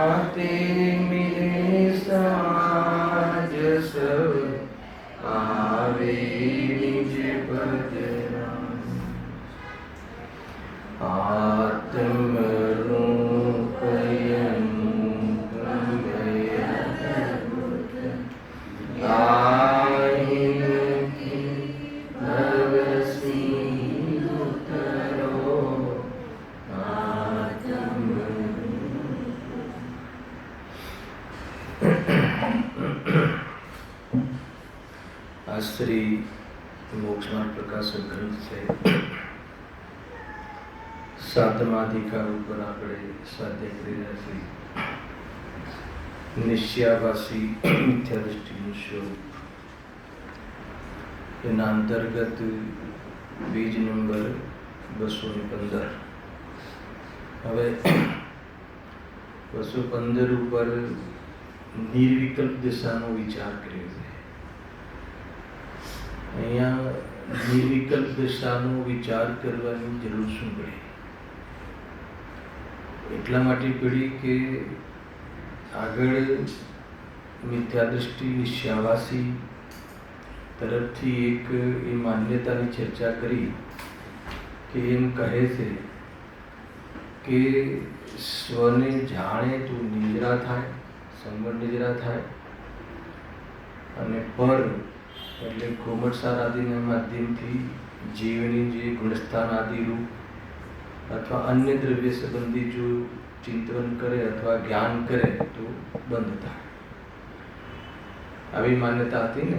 माते मिले साज सब आवे निज पद राम। आत्म श्री मोक्षमार्ग प्रकाशक ग्रंथ से सातमाधिकार पर આપણે સ્વાધ્યાય કરી રહ્યા છીએ। નિશ્ચયાવાસી મિથ્યા દૃષ્ટિનું સ્વરૂપ એના અંતર્ગત બીજ નંબર 215। હવે 215 ઉપર નિર્વિકલ્પ દિશાનો વિચાર કર્યો છે। અહીંયા નિર્વિકલ્પ દિશાનો વિચાર કરવાની જરૂર શું પડી? એટલા માટે પડી કે આગળ મિથ્યા દૃષ્ટિ નિશ્ચયાવાસી તરફથી એક એ માન્યતાની ચર્ચા કરી કે એમ કહે છે કે સ્વને જાણે તો નિજરા થાય, સંવર નિજરા થાય, અને પર એટલે ઘુમટસાર આદિના માધ્યમથી જીવની જે ગુણસ્થાન આદિ રૂપ અથવા અન્ય દ્રવ્ય સંબંધી જો ચિંતન કરે અથવા જ્ઞાન કરે તો બંધ થાય, આવી માન્યતા હતી ને।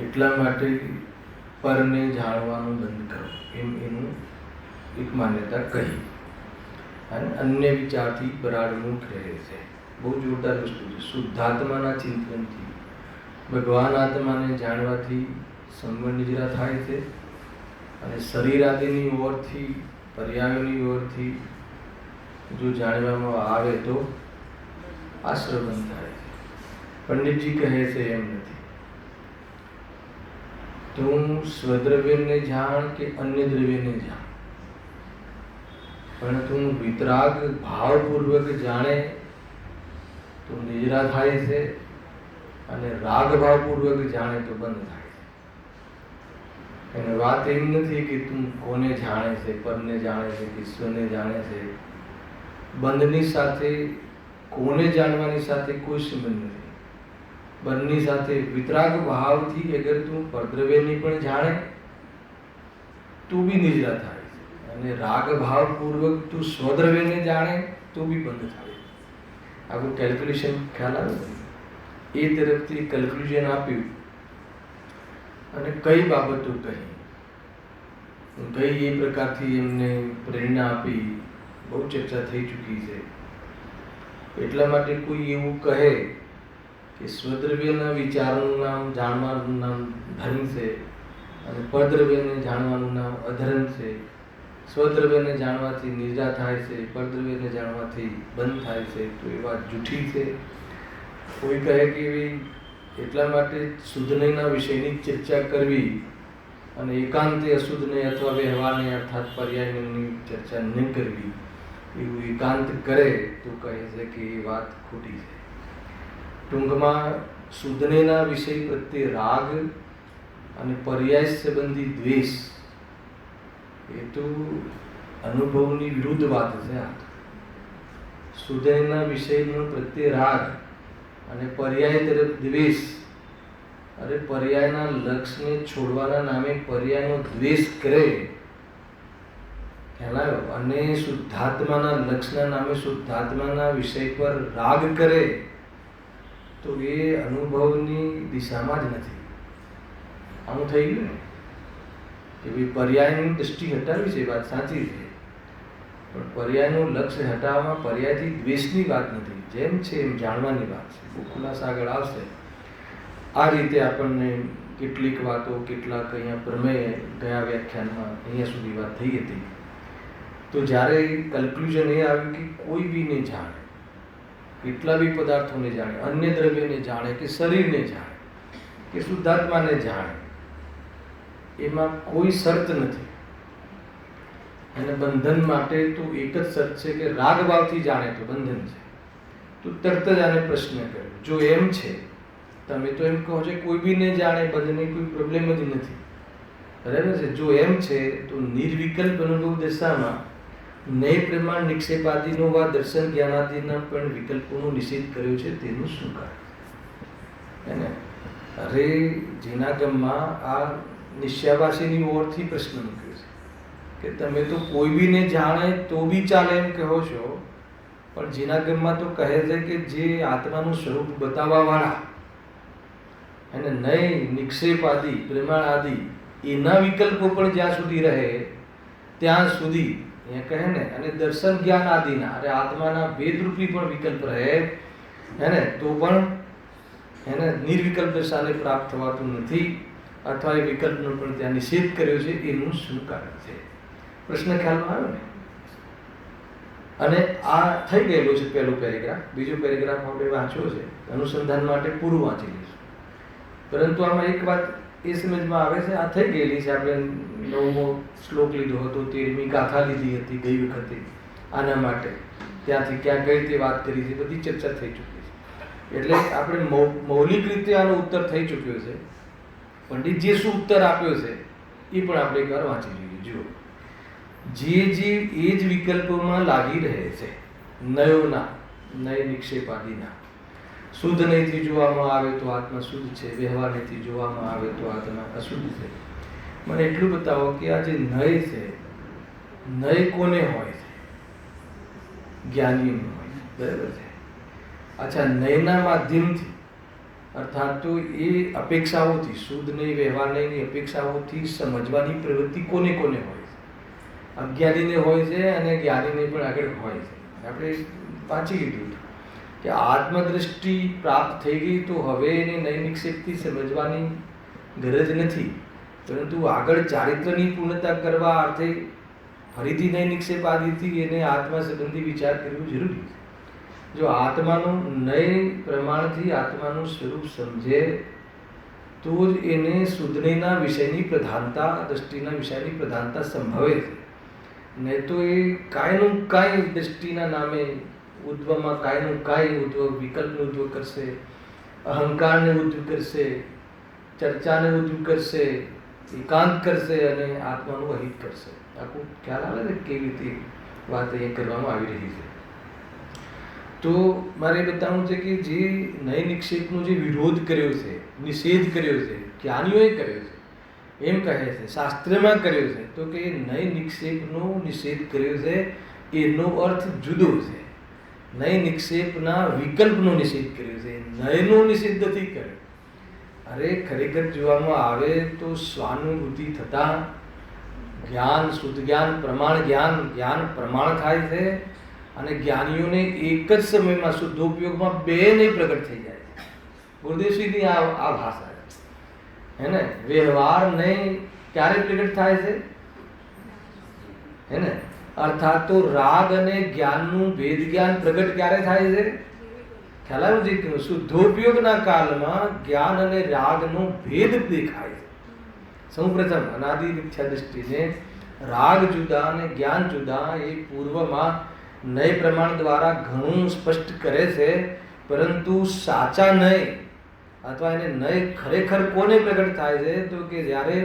એટલા માટે પરને જાણવાનું બંધ કરો એમ એનું એક માન્યતા કહી અને અન્ય વિચારથી પરાડમુખ રહે છે। બહુ જોરદાર વસ્તુ છે। શુદ્ધાત્માના ચિંતનથી ભગવાન આત્માને જાણવાથી સંવર નિજરા થાય છે અને શરીર આદિની ઓરથી પર્યાયોની ઓરથી જો જાણવામાં આવે તો આશ્રવણ થાય છે। પંડિતજી કહે છે એમ નથી। તું સ્વદ્રવ્યને જાણ કે અન્ય દ્રવ્યને જાણ, પણ તું વિતરાગ ભાવપૂર્વક જાણે તો નિજરા થાય છે અને રાગ ભાવપૂર્વક જાણે તો બંધ થાય છે। એને વાત એમ નથી કે તું કોને જાણે છે, પરને જાણે છે, ઈશ્વરને જાણે છે। બંધની સાથે કોને જાણવાની સાથે કોઈ સંબંધ નથી। બંધની સાથે વિતરાગ ભાવથી અગર તું પરદ્રવ્યને પણ જાણે તો બી નિજરા થાય છે, અને રાગ ભાવપૂર્વક તું સ્વદ્રવ્યને જાણે તો બી બંધ થાય છે। આવું કેલ્ક્યુલેશન ખ્યાલ આવે છે। એ તરફથી કન્ક્લુઝન આપ્યું અને કઈ બાબતો કહી, કઈ એ પ્રકારથી એમને પ્રેરણા આપી, બહુ ચર્ચા થઈ ચૂકી છે। એટલા માટે કોઈ એવું કહે કે સ્વદ્રવ્યના વિચારોનું નામ જાણવાનું નામ ધર્મ છે અને પરદ્રવ્યને જાણવાનું નામ અધર્મ છે। સ્વદ્રવ્યને જાણવાથી નિજરા થાય છે, પરદ્રવ્યને જાણવાથી બંધ થાય છે, તો એ વાત જૂઠી છે। કોઈ કહે કે એટલા માટે શુદ્ધનયના વિષયની ચર્ચા કરવી અને એકાંતે અશુદ્ધનય અથવા વ્યવહારને અર્થાત પર્યાયની ચર્ચા ન કરવી, એવું એકાંત કરે તો કહે છે કે એ વાત ખોટી છે। ટૂંકમાં શુદ્ધનયના વિષય પ્રત્યે રાગ અને પર્યાય સંબંધી દ્વેષ એ તો અનુભવની વિરુદ્ધ વાત છે। આ શુદ્ધનયના વિષયનો પ્રત્યે રાગ અને પર્યાય તરફ દ્વેષ, અરે પર્યાયના લક્ષને છોડવાના નામે પર્યાયનો દ્વેષ કરે અને શુદ્ધાત્માના લક્ષના નામે શુદ્ધાત્માના વિષય પર રાગ કરે તો એ અનુભવની દિશામાં જ નથી। આવું થઈ ગયું ને કે ભાઈ પર્યાયની દૃષ્ટિ હટાવી છે, વાત સાચી છે, પણ પર્યાયનું લક્ષ્ય હટાવવામાં પર્યાયથી દ્વેષની વાત નથી, જેમ છે એમ જાણવાની વાત છે। બહુ ખુલાસા આગળ આવશે। આ રીતે આપણને કેટલીક વાતો, કેટલાક અહીંયા પ્રમેય ગયા વ્યાખ્યાનમાં અહીંયા સુધી વાત થઈ હતી। તો જ્યારે કન્ક્લુઝન એ આવ્યું કે કોઈ બી ને જાણે, કેટલા બી પદાર્થોને જાણે, અન્ય દ્રવ્યને જાણે કે શરીરને જાણે કે શુદ્ધાત્માને જાણે, એમાં કોઈ શરત નથી। અને બંધન માટે તો એક જ શરત છે કે રાગ ભાવથી જાણે તો બંધન છે. તો તરત જ આને પ્રશ્ન કર્યો, જો એમ છે, તમે તો એમ કહો છો કોઈ બી ને જાણે બંધનની કોઈ પ્રોબ્લેમ જ નથી, બરાબર છે? જો એમ છે તો નિર્વિકલ્પ અનુભવ દશામાં નય પ્રમાણ નિક્ષેપાદિનો વા દર્શન જ્ઞાનાદિના પણ વિકલ્પોનો નિષેધ કર્યો છે, તેનું શું કારણ? એને અરે જીનાગમમાં આ નિશ્યાવાસીની ઓરથી પ્રશ્ન મૂક્યો છે કે તમે તો કોઈ બી ને જાણે તો બી ચાલે એમ કહો છો, પણ જીનાગમમાં તો કહે છે કે જે આત્માનું સ્વરૂપ બતાવવા વાળા અને નય નિક્ષેપ આદિ પ્રમાણ આદિ એના વિકલ્પો પણ જ્યાં સુધી રહે ત્યાં સુધી અહીંયા કહે ને, અને દર્શન જ્ઞાન આદિના અરે આત્માના ભેદરૂપી પણ વિકલ્પ રહે હે ને, તો પણ એને નિર્વિકલ્પ દશાને પ્રાપ્ત થવાતું નથી, અથવા એ વિકલ્પનો પણ ત્યાં નિષેધ કર્યો છે, એનું શું કારણ છે? પ્રશ્ન ખ્યાલમાં આવ્યો ને? અને આ થઈ ગયેલો છે પહેલો પેરેગ્રાફ. બીજો પેરેગ્રાફ આપણે વાંચ્યો છે, અનુસંધાન માટે પૂરું વાંચી લઈશું. પરંતુ આમાં એક વાત એ સમજમાં આવે છે, આ થઈ ગયેલી છે, આપણે 9મો શ્લોક લીધો હતો, 13મી ગાથા લીધી હતી ગઈ વખતે આના માટે, ત્યાંથી ક્યાં કઈ રીતે વાત કરી છે, બધી ચર્ચા થઈ ચૂકી છે. એટલે આપણે મૌલિક રીતે આનો ઉત્તર થઈ ચૂક્યો છે. પંડિતજીએ શું ઉત્તર આપ્યો છે એ પણ આપણે એકવાર વાંચી લઈએ. જુઓ, જે જીવ એ જ વિકલ્પોમાં લાગી રહે છે, નયોના નય નિક્ષેપ આદિના, શુદ્ધ નયથી જોવામાં આવે તો આત્મા શુદ્ધ છે, વ્યવહાર નયથી જોવામાં આવે તો આત્મા અશુદ્ધ છે. મને એટલું બતાવો કે આ જે નય છે, નય કોને હોય છે? જ્ઞાનીઓને હોય, બરાબર છે? અચ્છા, નયના માધ્યમથી અર્થાત તો એ અપેક્ષાઓથી, શુદ્ધ નય વ્યવહાર નયની અપેક્ષાઓથી સમજવાની પ્રવૃત્તિ કોને કોને હોય છે? અજ્ઞાનીને હોય છે અને જ્ઞાનીને પણ આગળ હોય છે. આપણે વાંચી લીધું કે આત્મદ્રષ્ટિ પ્રાપ્ત થઈ ગઈ તો હવે એને નય નિક્ષેપથી સમજવાની ગરજ નથી, પરંતુ આગળ ચારિત્રની પૂર્ણતા કરવા અર્થે ફરીથી નય નિક્ષેપ આદિથી એને આત્મા સંબંધી વિચાર કરવો જરૂરી છે. જો આત્માનું નય પ્રમાણથી આત્માનું સ્વરૂપ સમજે તો જ એને શુદ્ધનયના વિષયની પ્રધાનતા, દ્રષ્ટિના વિષયની પ્રધાનતા સંભવે છે. નહીં તો એ કાંઈનું કાંઈ દ્રષ્ટિના નામે ઉદ્ભવમાં કાંઈનું કાંઈ ઉદ્ભવ, વિકલ્પનો ઉદ્ભવ કરશે, અહંકારને ઉદ્ભવ કરશે, ચર્ચાને ઉદ્ભવ કરશે, એકાંત કરશે અને આત્માનું અહિત કરશે. આખું ખ્યાલ આવે ને કેવી રીતે વાત અહીંયા કરવામાં આવી રહી છે. તો મારે બતાવવું છે કે જે નય નિક્ષેપનો જે વિરોધ કર્યો છે, નિષેધ કર્યો છે, જ્ઞાનીઓએ કર્યો છે, એમ કહે છે, શાસ્ત્રમાં કર્યો છે, તો કે નય નિક્ષેપનો નિષેધ કર્યો છે એનો અર્થ જુદો છે. નય નિક્ષેપના વિકલ્પનો નિષેધ કર્યો છે, નયનો નિષેધ નથી કર્યો. અરે ખરેખર જોવામાં આવે તો સ્વાનુભૂતિ થતા જ્ઞાન, શુદ્ધ જ્ઞાન, પ્રમાણ જ્ઞાન, જ્ઞાન પ્રમાણ થાય છે અને જ્ઞાનીઓને એક જ સમયમાં શુદ્ધોપયોગમાં બેને પ્રગટ થઈ જાય છે. ગુરુદેવશ્રીની આ ભાષા હે ને. વ્યવહાર નહીં ક્યારે પ્રગટ થાય છે હે ને, અર્થાત તો રાગ અને જ્ઞાનનું ભેદ જ્ઞાન પ્રગટ ક્યારે થાય છે? ખ્યાલ આવ્યો છે? શુદ્ધોપયોગના કાળમાં જ્ઞાન અને રાગનો ભેદ દેખાય છે. સૌપ્રથમ અનાદિ મિથ્યા દૃષ્ટિને રાગ જુદા અને જ્ઞાન જુદા એ પૂર્વમાં નય પ્રમાણ દ્વારા ઘણું સ્પષ્ટ કરે છે, પરંતુ સાચા નય અથવા એને નય ખરેખર કોને પ્રગટ થાય છે? તો કે જ્યારે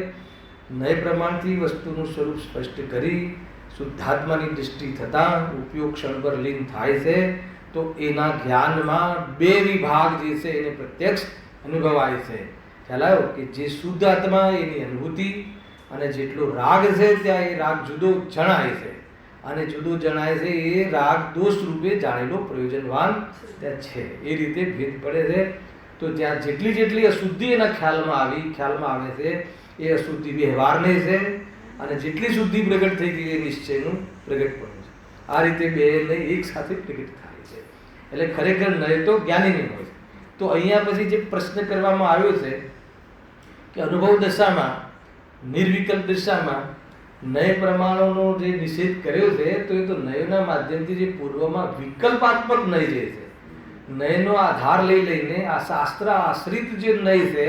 નય પ્રમાણથી વસ્તુનું સ્વરૂપ સ્પષ્ટ કરી શુદ્ધાત્માની દૃષ્ટિ થતાં ઉપયોગ ક્ષણ પર લીન થાય છે, તો એના જ્ઞાનમાં બે વિભાગ જે છે એને પ્રત્યક્ષ અનુભવાય છે. ખ્યાલ આવ્યો કે જે શુદ્ધ આત્મા એની અનુભૂતિ અને જેટલો રાગ છે ત્યાં એ રાગ જુદો જણાય છે, અને જુદો જણાય છે એ રાગ દોષ રૂપે જાણેલો પ્રયોજનવાન ત્યાં છે. એ રીતે ભેદ પડે છે. તો ત્યાં જેટલી અશુદ્ધિ એના ખ્યાલમાં આવે છે એ અશુદ્ધિ વ્યવહારને છે, અને જેટલી શુદ્ધિ પ્રગટ થઈ ગઈ એ નિશ્ચયનું પ્રગટ પણ છે. આ રીતે બેને એક સાથે પ્રગટ થાય છે. એટલે ખરેખર નય તો જ્ઞાનીની હોય છે. તો અહીંયા પછી જે પ્રશ્ન કરવામાં આવ્યો છે કે અનુભવ દશામાં, નિર્વિકલ્પ દશામાં નય પ્રમાણોનો જે નિષેધ કર્યો છે, તો એ તો નયના માધ્યમથી જે પૂર્વમાં વિકલ્પાત્મક નય જે છે, નયનો આધાર લઈને આ શાસ્ત્ર આશ્રિત જે નય છે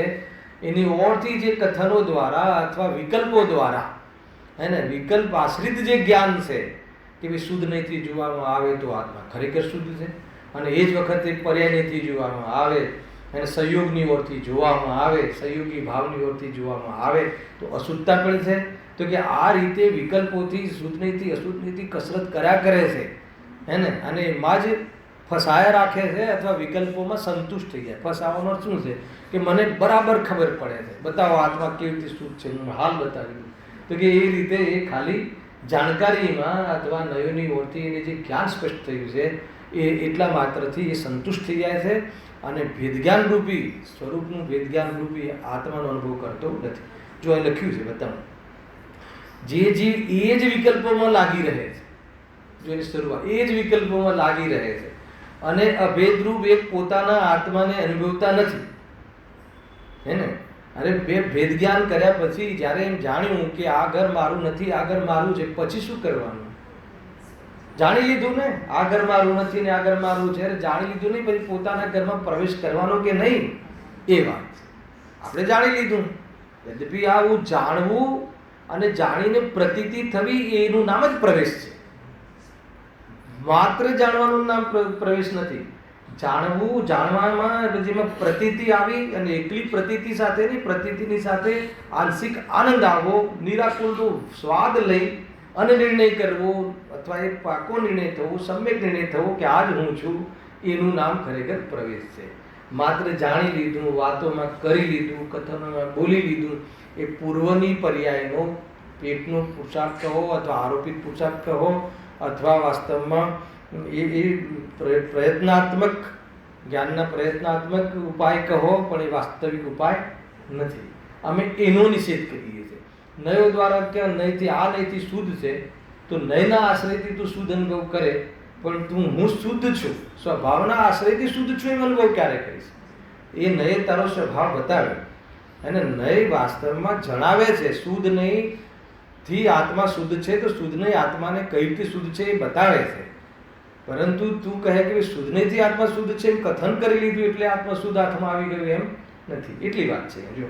એની ઓરથી જે કથનો દ્વારા અથવા વિકલ્પો દ્વારા હે ને. વિકલ્પ આશ્રિત જે જ્ઞાન છે કે ભાઈ શુદ્ધ નહીંથી જોવામાં આવે તો આત્મા ખરેખર શુદ્ધ છે, અને એ જ વખતે પર્યાય નહીંથી જોવામાં આવે અને સંયોગની ઓરથી જોવામાં આવે, સંયોગી ભાવની ઓરથી જોવામાં આવે તો અશુદ્ધતા પણ છે. તો કે આ રીતે વિકલ્પોથી શુદ્ધ નહીંથી અશુદ્ધ નહીંથી કસરત કર્યા કરે છે, હે ને, અને એમાં જ ફસાયા રાખે છે અથવા વિકલ્પોમાં સંતુષ્ટ થઈ જાય. ફસાવાનો અર્થ શું છે કે મને બરાબર ખબર પડે છે, બતાવો આત્મા કેવી રીતે શુદ્ધ છે, હું હાલ બતાવી દઉં. તો કે એ રીતે એ ખાલી જાણકારીમાં અથવા નયોની ઓરથી એને જે જ્ઞાન સ્પષ્ટ થયું છે એ એટલા માત્રથી એ સંતુષ્ટ થઈ જાય છે અને ભેદજ્ઞાન રૂપી સ્વરૂપનું ભેદજ્ઞાન રૂપી આત્માનો અનુભવ કરતો નથી. જો એ લખ્યું છે બતાવો, જે જીવ એ જ વિકલ્પોમાં લાગી રહે છે, જો એની શરૂઆત એ જ વિકલ્પોમાં લાગી રહે છે અને અભેદરૂપ એક પોતાના આત્માને અનુભવતા નથી, હે ને. અરે ભેદ જ્ઞાન કર્યા પછી જ્યારે એમ જાણ્યું કે આ ઘર મારું નથી, આ ઘર મારું છે, પછી શું કરવાનું? જાણી લીધું ને આ ઘર મારું નથી ને આ ઘર મારું છે, જાણી લીધું નહીં, પછી પોતાના ઘરમાં પ્રવેશ કરવાનો કે નહીં એ વાત આપણે જાણી લીધું. યદ્યપિ આવું જાણવું અને જાણીને પ્રતીતિ થવી એનું નામ જ પ્રવેશ છે. માત્ર જાણવાનું નામ પ્રવેશ નથી. જાણવું, જાણવામાં જેમાં પ્રતીતિ આવી અને એકલી પ્રતીતિ સાથે નહીં, પ્રતીતિની સાથે આંશિક આનંદ આવવો, નિરાકુલનો સ્વાદ લઈ અને નિર્ણય કરવો અથવા એક પાકો નિર્ણય થવો, સમ્યક નિર્ણય થવો કે આજ હું છું, એનું નામ ખરેખર પ્રવેશ છે. માત્ર જાણી લીધું, વાતોમાં કરી લીધું, કથનોમાં બોલી લીધું, એ પૂર્વની પર્યાયનો પેટનો પુરુષાર્થ કહો અથવા આરોપિત પુરુષાર્થ કહો અથવા વાસ્તવમાં એ પ્રયત્નાત્મક જ્ઞાનના પ્રયત્નાત્મક ઉપાય કહો, પણ એ વાસ્તવિક ઉપાય નથી. અમે એનો નિષેધ કરીએ છીએ. નયો દ્વારા કે નહીંથી આ નહીંથી શુદ્ધ છે, તો નયના આશ્રયથી તું શુદ્ધ અનુભવ કરે, પણ તું હું શુદ્ધ છું, સ્વભાવના આશ્રયથી શુદ્ધ છું એમ અનુભવ ક્યારે કરીશ? એ નય તારો સ્વભાવ બતાવે અને નય વાસ્તવમાં જણાવે છે. શુદ્ધ નહીંથી આત્મા શુદ્ધ છે, તો શુદ્ધ નહીં આત્માને કઈ રીતે શુદ્ધ છે એ બતાવે છે. પરંતુ તું કહે કે શુદ્ધ નહીંથી આત્મા શુદ્ધ છે એમ કથન કરી લીધું એટલે આત્મા શુદ્ધ આત્મા આવી ગયું એમ નથી. એટલી વાત છે. જો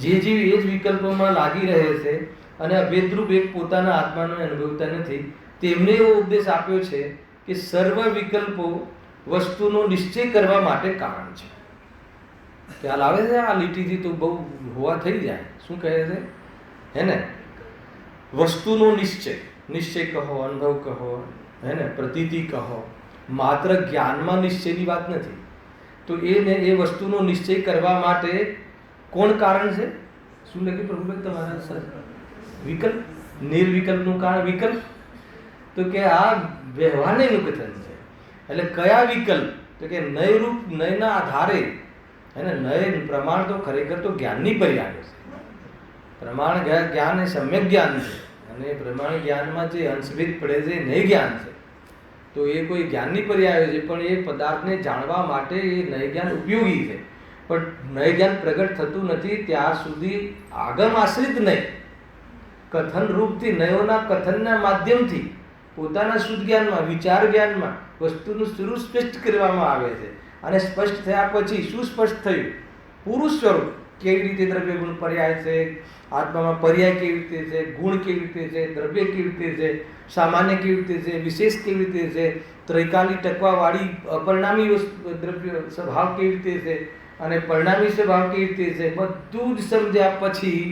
જે જીવ એ જ વિકલ્પોમાં લાગી રહે છે અને અભેદરૂપ એક પોતાના આત્માને અનુભવતા નથી, તેમને એવો ઉપદેશ આપ્યો છે કે સર્વ વિકલ્પો વસ્તુનો નિશ્ચય કરવા માટે કારણ છે. ખ્યાલ આવે છે? આ લીટીથી તો બહુ હોવા થઈ જાય. શું કહે છે? હે ને, વસ્તુનો નિશ્ચય, નિશ્ચય કહો, અનુભવ કહો, હે ને, પ્રતીતિ કહો, માત્ર જ્ઞાનમાં નિશ્ચયની વાત નથી. તો એ વસ્તુનો નિશ્ચય કરવા માટે કોણ કારણ છે? શું લખ્યું પ્રભુભાઈ તમારા સર? વિકલ્પ. નિર્વિકલ્પનું કારણ વિકલ્પ. તો કે આ વ્યવહારનું કથન છે. એટલે કયા વિકલ્પ? તો કે નયરૂપ, નયના આધારે, અને નય પ્રમાણ તો ખરેખર તો જ્ઞાનની પર્યાય છે. પ્રમાણ જ્ઞાન એ સમ્યક જ્ઞાન છે અને પ્રમાણ જ્ઞાનમાં જે અંશભેદ પડે છે એ નય જ્ઞાન છે. તો એ કોઈ જ્ઞાનની પર્યાય છે, પણ એ પદાર્થને જાણવા માટે એ નય જ્ઞાન ઉપયોગી છે. પણ નય જ્ઞાન પ્રગટ થતું નથી ત્યાં સુધી આગમ આશ્રિત નહીં, કથન રૂપથી નયોના કથનના માધ્યમથી પોતાના શુદ્ધ જ્ઞાનમાં, વિચાર જ્ઞાનમાં વસ્તુનું સ્વરૂપ સ્પષ્ટ કરવામાં આવે છે. અને સ્પષ્ટ થયા પછી શું સ્પષ્ટ થયું? પૂરું સ્વરૂપ. કેવી રીતે દ્રવ્ય ગુણ પર્યાય છે, આત્મામાં પર્યાય કેવી રીતે છે, ગુણ કેવી રીતે છે, દ્રવ્ય કેવી રીતે છે, સામાન્ય કેવી રીતે છે, વિશેષ કેવી રીતે છે, ત્રૈકાલી ટકવાવાળી અપરિણામી દ્રવ્ય સ્વભાવ કેવી રીતે છે અને પરિણામી સ્વભાવ કેવી રીતે છે, બધું જ સમજ્યા પછી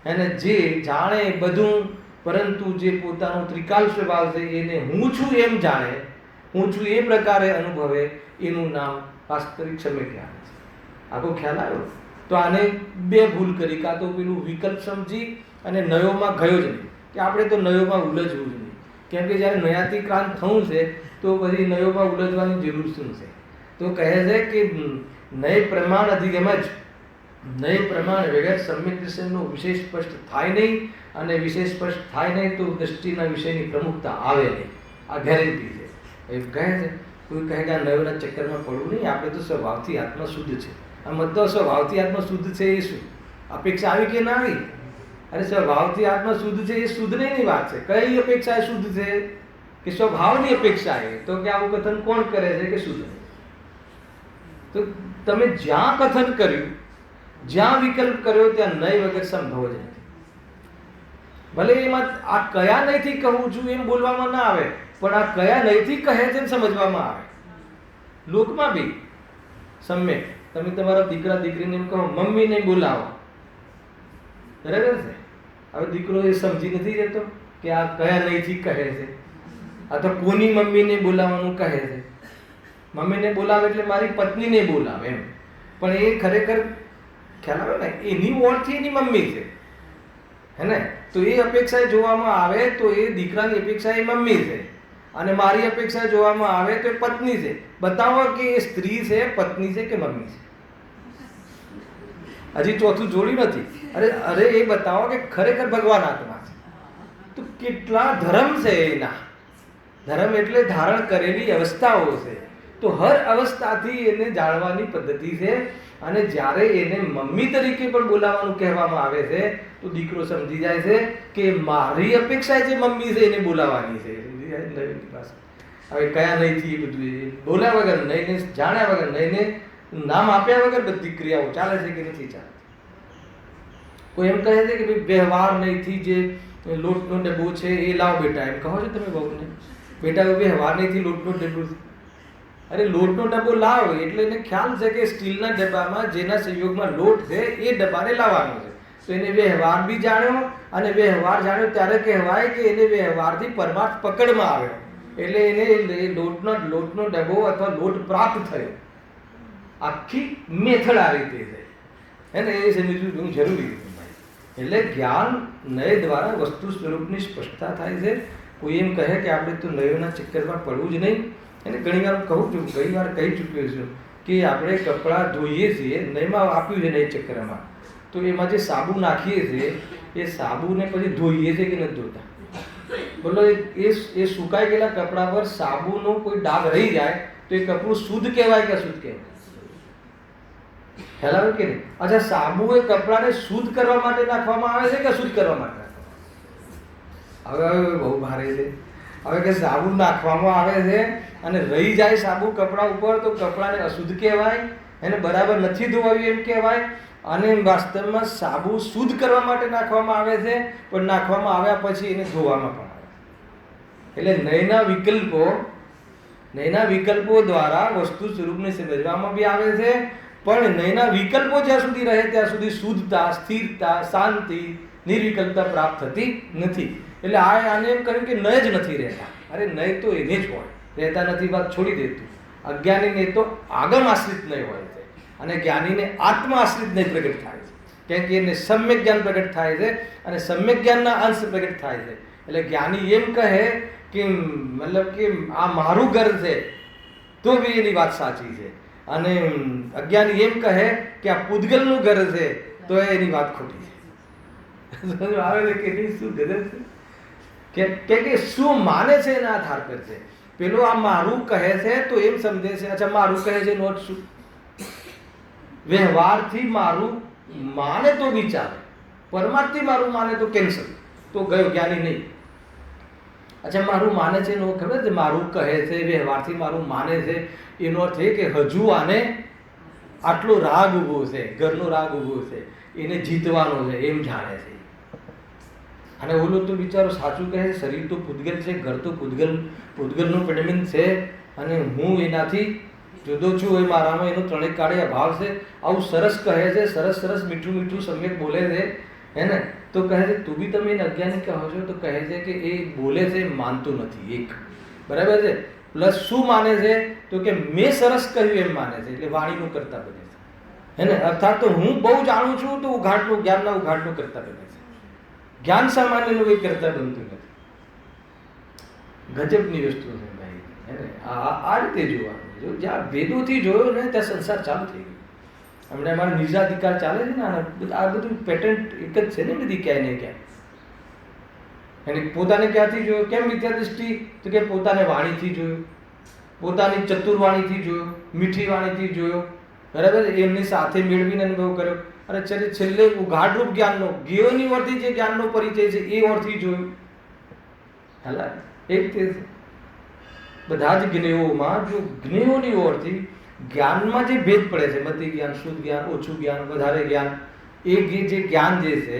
એને જે જાણે બધું, પરંતુ જે પોતાનો ત્રિકાલ સ્વભાવ છે એને હું છું એમ જાણે, હું છું એ પ્રકારે અનુભવે, એનું નામ વાસ્તવિક સમ્યક જ્ઞાન છે. આખો ખ્યાલ આવ્યો? તો આને બે ભૂલ કરી, કાં તો પેલું વિકલ્પ સમજી અને નયોમાં ગયો જ નહીં કે આપણે તો નયોમાં ઉલઝવું જ નહીં, કેમ કે જ્યારે નયાતિક્રાંત થવું છે તો પછી નયોમાં ઉલઝવાની જરૂર શું છે? તો કહે છે કે નય પ્રમાણ અધિગમ જ, નય પ્રમાણ વગર સમ્યક દર્શનનો વિશેષ સ્પષ્ટ થાય નહીં, અને વિશેષ સ્પષ્ટ થાય નહીં તો દ્રષ્ટિના વિષયની પ્રમુખતા આવે નહીં. આ ગેરંટી છે. એ કહે છે, કોઈ કહે કે આ નયોના ચક્કરમાં પડવું નહીં, આપણે તો સ્વભાવથી આત્મા શુદ્ધ છે. આ મત સ્વભાવથી આત્મા શુદ્ધ છે એ શું અપેક્ષા આવી કે ના આવી? અરે સ્વભાવથી આત્મા શુદ્ધ છે એ શુદ્ધ નહીં ની વાત છે. કઈ અપેક્ષા શુદ્ધ છે? કે સ્વભાવની અપેક્ષા એ. તો કે આવું કથન કોણ કરે છે કે શુદ્ધ? તો તમે જ્યાં કથન કર્યું, જ્યાં વિકલ્પ કર્યો ત્યાં નય વગર સંભવ જ નથી. ભલે એમાં આ કયા નહીંથી કહું છું એમ બોલવામાં ના આવે, પણ આ કયા નહીંથી કહે છે એમ સમજવામાં આવે. લોકમાં બી સમ્યક તમે તમારા દીકરા દીકરીને એમ કહો મમ્મી નહીં બોલાવો, બરાબર છે. હવે દીકરો એ સમજી નથી રહેતો કે આ કયા નહીંથી કહે છે, આ તો કોની મમ્મીને બોલાવવાનું કહે છે. મમ્મીને બોલાવે એટલે મારી પત્નીને બોલાવે એમ, પણ એ ખરેખર ખ્યાલ આવે ને એની ઓળથી એની મમ્મી છે, હે ને. તો એ અપેક્ષા જોવામાં આવે તો એ દીકરાની અપેક્ષા એ મમ્મી છે, અને મારી અપેક્ષા જોવામાં આવે તો એ પત્ની છે. બતાવો કે એ સ્ત્રી છે, પત્ની છે કે મમ્મી છે. હજી ચોથું જોડ્યું નથી. અરે એ બતાવો કે ખરેખર ભગવાન આત્મા છે. તો કેટલા ધર્મ છે એના. ધર્મ એટલે ધારણ કરેલી અવસ્થાઓ છે. તો હર અવસ્થાથી એને જાણવાની પદ્ધતિ છે. અને જ્યારે એને મમ્મી તરીકે પણ બોલાવવાનું કહેવામાં આવે છે તો દીકરો સમજી જાય છે કે મારી અપેક્ષા જે મમ્મી છે એને બોલાવવાની છે. હવે કયા નહીંથી એ બધું બોલ્યા વગર નહીં, જાણ્યા વગર નહીં, નામ આપ્યા વગર બધી ક્રિયાઓ ચાલે છે કે નથી ચાલતી. કોઈ એમ કહે છે કે ભાઈ વ્યવહાર નહીંથી જે લોટનો ડબ્બો છે એ લાવો બેટા, એમ કહો છો તમે બહુને, બેટા વ્યવહાર નહીંથી લોટનો ડબ્બો છે. અરે લોટનો ડબ્બો લાવો એટલે એને ખ્યાલ છે કે સ્ટીલના ડબ્બામાં જેના સંયોગમાં લોટ છે એ ડબ્બાને લાવવાનો છે. તો એને વ્યવહાર બી જાણ્યો, અને વ્યવહાર જાણ્યો ત્યારે કહેવાય કે એને વ્યવહારથી પરમાર્થ પકડમાં આવ્યો, એટલે એને લોટનો ડબ્બો અથવા લોટ પ્રાપ્ત થયો. આખી મેથડ આ રીતે છે, હે ને. એ સમજવું જરૂરી છે. એટલે જ્ઞાન નય દ્વારા વસ્તુ સ્વરૂપની સ્પષ્ટતા થાય છે. કોઈ એમ કહે કે આપણે તો નયોના ચક્કરમાં પડવું જ નહીં. એને ઘણી વાર કહું છું, ઘણી વાર કહી ચૂક્યો છું કે આપણે કપડાં ધોઈએ છીએ, નયમાં આપ્યું છે નય ચક્રમાં, તો એમાં જે સાબુ નાખીએ છીએ એ સાબુને પછી ધોઈએ છીએ કે નથી ધોતા? બોલો એ સુકાઈ ગયેલા કપડા પર સાબુનો કોઈ ડાઘ રહી જાય તો એ કપડું શુદ્ધ કહેવાય કે અશુદ્ધ કહેવાય? ખ્યાલ આવે કે નહીં? અચ્છા, સાબુ એ કપડાને શુદ્ધ કરવા માટે નાખવામાં આવે છે કે અશુદ્ધ કરવા માટે નાખવામાં? હવે બહુ ભારે છે. હવે કે સાબુ નાખવામાં આવે છે અને રહી જાય સાબુ કપડા ઉપર તો કપડાને અશુદ્ધ કહેવાય, એને બરાબર નથી ધોવાયું એમ કહેવાય. અને વાસ્તવમાં સાબુ શુદ્ધ કરવા માટે નાખવામાં આવે છે, પણ નાખવામાં આવ્યા પછી એને ધોવામાં પણ આવે. એટલે નયના વિકલ્પો દ્વારા વસ્તુ સ્વરૂપને સમજવામાં બી આવે છે, પણ નયના વિકલ્પો જ્યાં સુધી રહે ત્યાં સુધી શુદ્ધતા, સ્થિરતા, શાંતિ, નિર્વિકલ્પતા પ્રાપ્ત થતી નથી. એટલે આને એમ કહ્યું કે નય જ નથી રહેતા. અરે નય તો એને જ હોય, રહેતા નથી વાત છોડી દેતું. અજ્ઞાનીને તો આગમ આશ્રિત નય હોય છે, અને જ્ઞાનીને આત્મા આશ્રિત નય પ્રગટ થાય છે. કેમ કે એને સમ્યક જ્ઞાન પ્રગટ થાય છે, અને સમ્યક જ્ઞાનના અંશ પ્રગટ થાય છે. એટલે જ્ઞાની એમ કહે કે મતલબ કે આ મારું ઘર છે તો બી એની વાત સાચી છે, અને અજ્ઞાની એમ કહે કે આ પૂતગલનું ઘર છે તો એની વાત ખોટી છે. આવે છે કે નહીં? શું ગજબ છે કે શું માને છે એના આધાર પર છે. પેલો આ મારું કહે છે તો એમ સમજે છે, અચ્છા મારું કહે છે નોટ શું? વ્યવહારથી મારું માને તો વિચારે, પરમાર્થથી મારું માને તો કેન્સલ, તો ગયો જ્ઞાની નહીં. અચ્છા, મારું માને છે એનો ખબર છે, મારું કહે છે વ્યવહારથી મારું માને છે એનો અર્થ એ કે હજુ આને આટલો રાગ ઊભો છે, ઘરનો રાગ ઊભો છે, એને જીતવાનો છે એમ જાણે છે. અને ઓલો તો બિચારો સાચું કહે છે, શરીર તો પૂતગલ છે, ઘર તો પૂતગલનું પ્રતિબિંબ છે, અને હું એનાથી જુદો છું, એ મારામાં એનો ત્રણેય કાળે અભાવ છે. આવું સરસ કહે છે, સરસ મીઠું મીઠું સમ્યક બોલે છે, હે ને. તો કહે છે તું બી તમે એને અજ્ઞાની કહો છો, તો કહે છે કે એ બોલે છે માનતું નથી. એક બરાબર છે, પ્લસ શું માને છે તો કે મેં સરસ કહ્યું એમ માને છે, એટલે વાણીનું કરતા બને છે, હે ને. અર્થાત તો હું બહુ જાણું છું તો ઉઘાડનું જ્ઞાનના ઉઘાડનું કરતા બને છે, જ્ઞાન સામાન્યનું એ કરતા બનતું નથી. ગજબની વસ્તુ છે ભાઈ, હે ને. આ રીતે જોવાનું. જો જ્યાં વેદોથી જોયો ને ત્યાં સંસાર ચાલુ થઈ ગયો. હમણાં અમારા નિજાધિકાર ચાલે છે ને, આ બધું પેટન્ટ એક જ છે ને બધી ક્યાંય ને ક્યાંય. એને પોતાને ક્યાંથી જોયો? કેમ મિથ્યા દ્રષ્ટિ? તો કે પોતાને વાણીથી જોયો, પોતાની ચતુર્વાણીથી જોયો, મીઠી વાણીથી જોયો, બરાબર. એમની સાથે મેળવીને અનુભવ કર્યો, અને છેલ્લે ઉઘાડરૂપ જ્ઞાનનો જ્ઞેયોની ઓરથી જે જ્ઞાનનો પરિચય છે એ ઓરથી જોયું. હાલા એક તે બધા જ જ્ઞેયોમાં જો જ્ઞેયોની ઓરથી જ્ઞાનમાં જે ભેદ પડે છે, મતિ જ્ઞાન, શુદ્ધ જ્ઞાન, ઓછું જ્ઞાન, વધારે જ્ઞાન, એ જે જ્ઞાન જે છે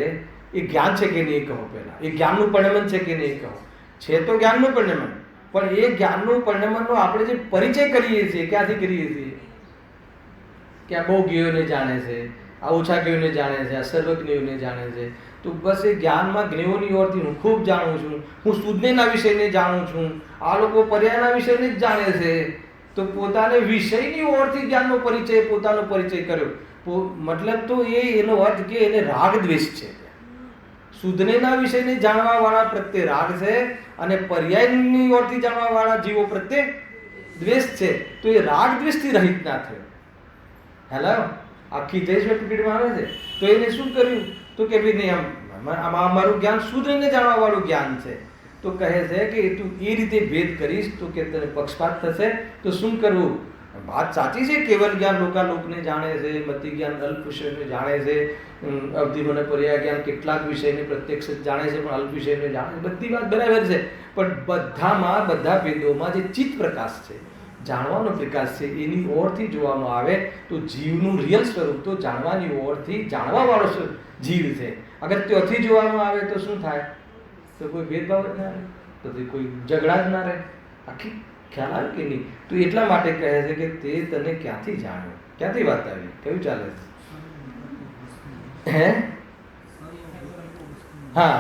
એ જ્ઞાન છે કે નહીં કહો પહેલાં, એ જ્ઞાનનું પરિણમન છે કે નહીં કહો. છે તો જ્ઞાનનું પરિણમન, પણ એ જ્ઞાનનું પરિણમનનો આપણે જે પરિચય કરીએ છીએ ક્યાંથી કરીએ છીએ? કે આ બહુ જ્ઞેયોને જાણે છે, આ ઓછા જ્ઞેયોને જાણે છે, આ સર્વજ્ઞેયોને જાણે છે. તો બસ એ જ્ઞાનમાં જ્ઞેયોની ઓરથી હું ખૂબ જાણું છું, હું શુદ્ધના વિષયને જાણું છું, આ લોકો પર્યાયના વિષયને જ જાણે છે. તો પોતાને વિષયની ઓરથી જ્ઞાનનો પરિચય, પોતાનો પરિચય કર્યો. મતલબ તો એનો અર્થ કે એને રાગ દ્વેષ છે. શુદ્ધના વિષયને જાણવા વાળા પ્રત્યે રાગ છે અને પર્યાયની ઓરથી જાણવા વાળા જીવો પ્રત્યે દ્વેષ છે. તો એ રાગ દ્વેષથી રહિત ના થયો. હેલો, આખી દેશમાં પીડીમાં આવે છે. તો એને શું કર્યું? તો કે ભાઈ નહીં, આમાં અમારું જ્ઞાન શુદ્ધને જાણવા વાળું જ્ઞાન છે. તો કહે છે કે તું એ રીતે ભેદ કરીશ તો કે તને પક્ષપાત થશે. તો શું કરવું? વાત સાચી છે, કેવલ જ્ઞાન લોકાલોકને જાણે છે, મતિ જ્ઞાન અલ્પ વિષયને જાણે છે, અવધિ મને પર્યાય જ્ઞાન કેટલાક વિષયને પ્રત્યક્ષ જાણે છે પણ અલ્પ વિષયને જાણે છે. બધી વાત બરાબર છે, પણ બધામાં, બધા ભેદોમાં જે ચિત્ત પ્રકાશ છે, જાણવાનો પ્રકાશ છે, એની ઓરથી જોવામાં આવે તો જીવનું રિયલ સ્વરૂપ તો જાણવાની ઓરથી જાણવા વાળો જીવ છે. અગર ત્યાંથી જોવામાં આવે તો શું થાય? તો કોઈ ભેદભાવ જ ના રહે, તો કોઈ ઝઘડા જ ના રહે. આખી ખ્યાલ આવે કે નહીં? તો એટલા માટે કહે છે કે તે તને ક્યાંથી જાણ્યો? ક્યાંથી વાત આવી? કયું ચાલે છે? હે? હા,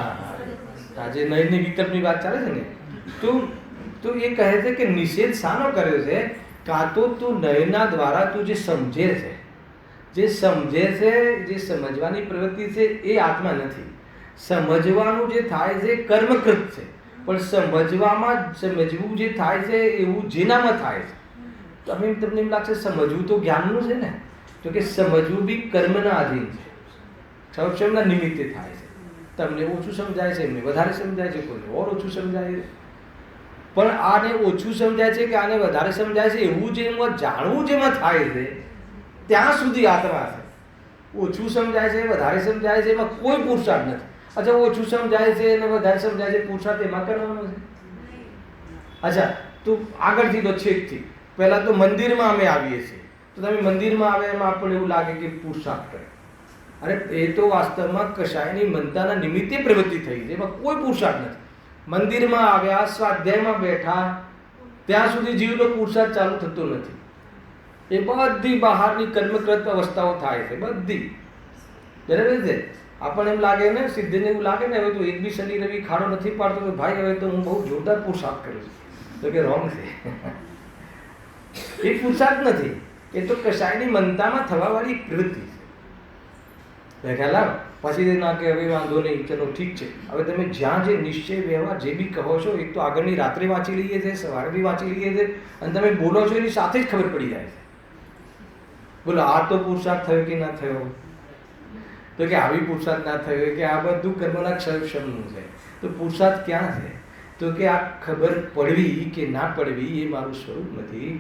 આજે નયની વિકલ્પની વાત ચાલે છે ને. તો એ કહે છે કે નિષેધ શાનો કર્યો છે? કાં તો તું નયના દ્વારા તું જે સમજે છે, જે સમજવાની પ્રવૃત્તિ છે એ આત્મા નથી. સમજવાનું જે થાય છે કર્મકૃત છે, પણ સમજવું જે થાય છે એવું જેનામાં થાય છે. તમને એમ લાગશે સમજવું તો જ્ઞાનનું છે ને, તો કે સમજવું બી કર્મના આધીન છે, સૌક્ષમના નિમિત્તે થાય છે. તમને ઓછું સમજાય છે, એમને વધારે સમજાય છે, કોઈને ઓર ઓછું સમજાય છે. પણ આને ઓછું સમજાય છે કે આને વધારે સમજાય છે એવું જેમાં જાણવું જેમાં થાય છે ત્યાં સુધી આત્મા છે. ઓછું સમજાય છે, વધારે સમજાય છે, એમાં કોઈ પુરુષાર્થ નથી. અચ્છા, ઓછું સમજાય છે અને વધારે સમજાય છે, પુરુષાર્થ એમાં કરવાનો છે? અચ્છા, તો આગળથી તો છેકથી પહેલાં તો મંદિરમાં અમે આવીએ છીએ, તો તમે મંદિરમાં આવે એમાં આપણને એવું લાગે કે પુરુષાર્થ કરે. અરે એ તો વાસ્તવમાં કશાયની મનતાના નિમિત્તે પ્રવૃત્તિ થઈ છે, એમાં કોઈ પુરુષાર્થ નથી. મંદિરમાં આવ્યા, સ્વાધ્યાયમાં બેઠા, ત્યાં સુધી જીવનો પુરુષાર્થ ચાલુ થતો નથી. એ બધી બહારની કર્મકૃત અવસ્થાઓ થાય છે, બધી. બરાબર છે? આપણને એમ લાગે ને, સિદ્ધને એવું લાગે ને, હવે તો એક બી શનિ રવિ ખાડો નથી પાડતો તો ભાઈ હવે તો હું બહુ જોરદાર પુરુષાર્થ કરું છું. તો કે રોંગ છે. એ પુરુષાર્થ નથી, એ તો કશાયની મનતામાં થવાવાળી પ્રવૃત્તિ છે. ખ્યાલ આવે? પછી ના કે હવે વાંધો નહીં, ચલો ઠીક છે. હવે તમે જ્યાં જે નિશ્ચય વ્યવહાર જે બી કહો છો, એક તો આગળની રાત્રે વાંચી લઈએ છીએ, સવારે બી વાંચી લઈએ છીએ, અને તમે બોલો છો એની સાથે જ ખબર પડી જાય છે. બોલો આ તો પુરુષાર્થ થયો કે ના થયો? તો કે આવી પુરુષાર્થ ના થયો, કે આ બધું કર્મના ક્ષમનું છે. તો પુરુષાર્થ ક્યાં છે? તો કે આ ખબર પડવી કે ના પડવી એ મારું સ્વરૂપ નથી,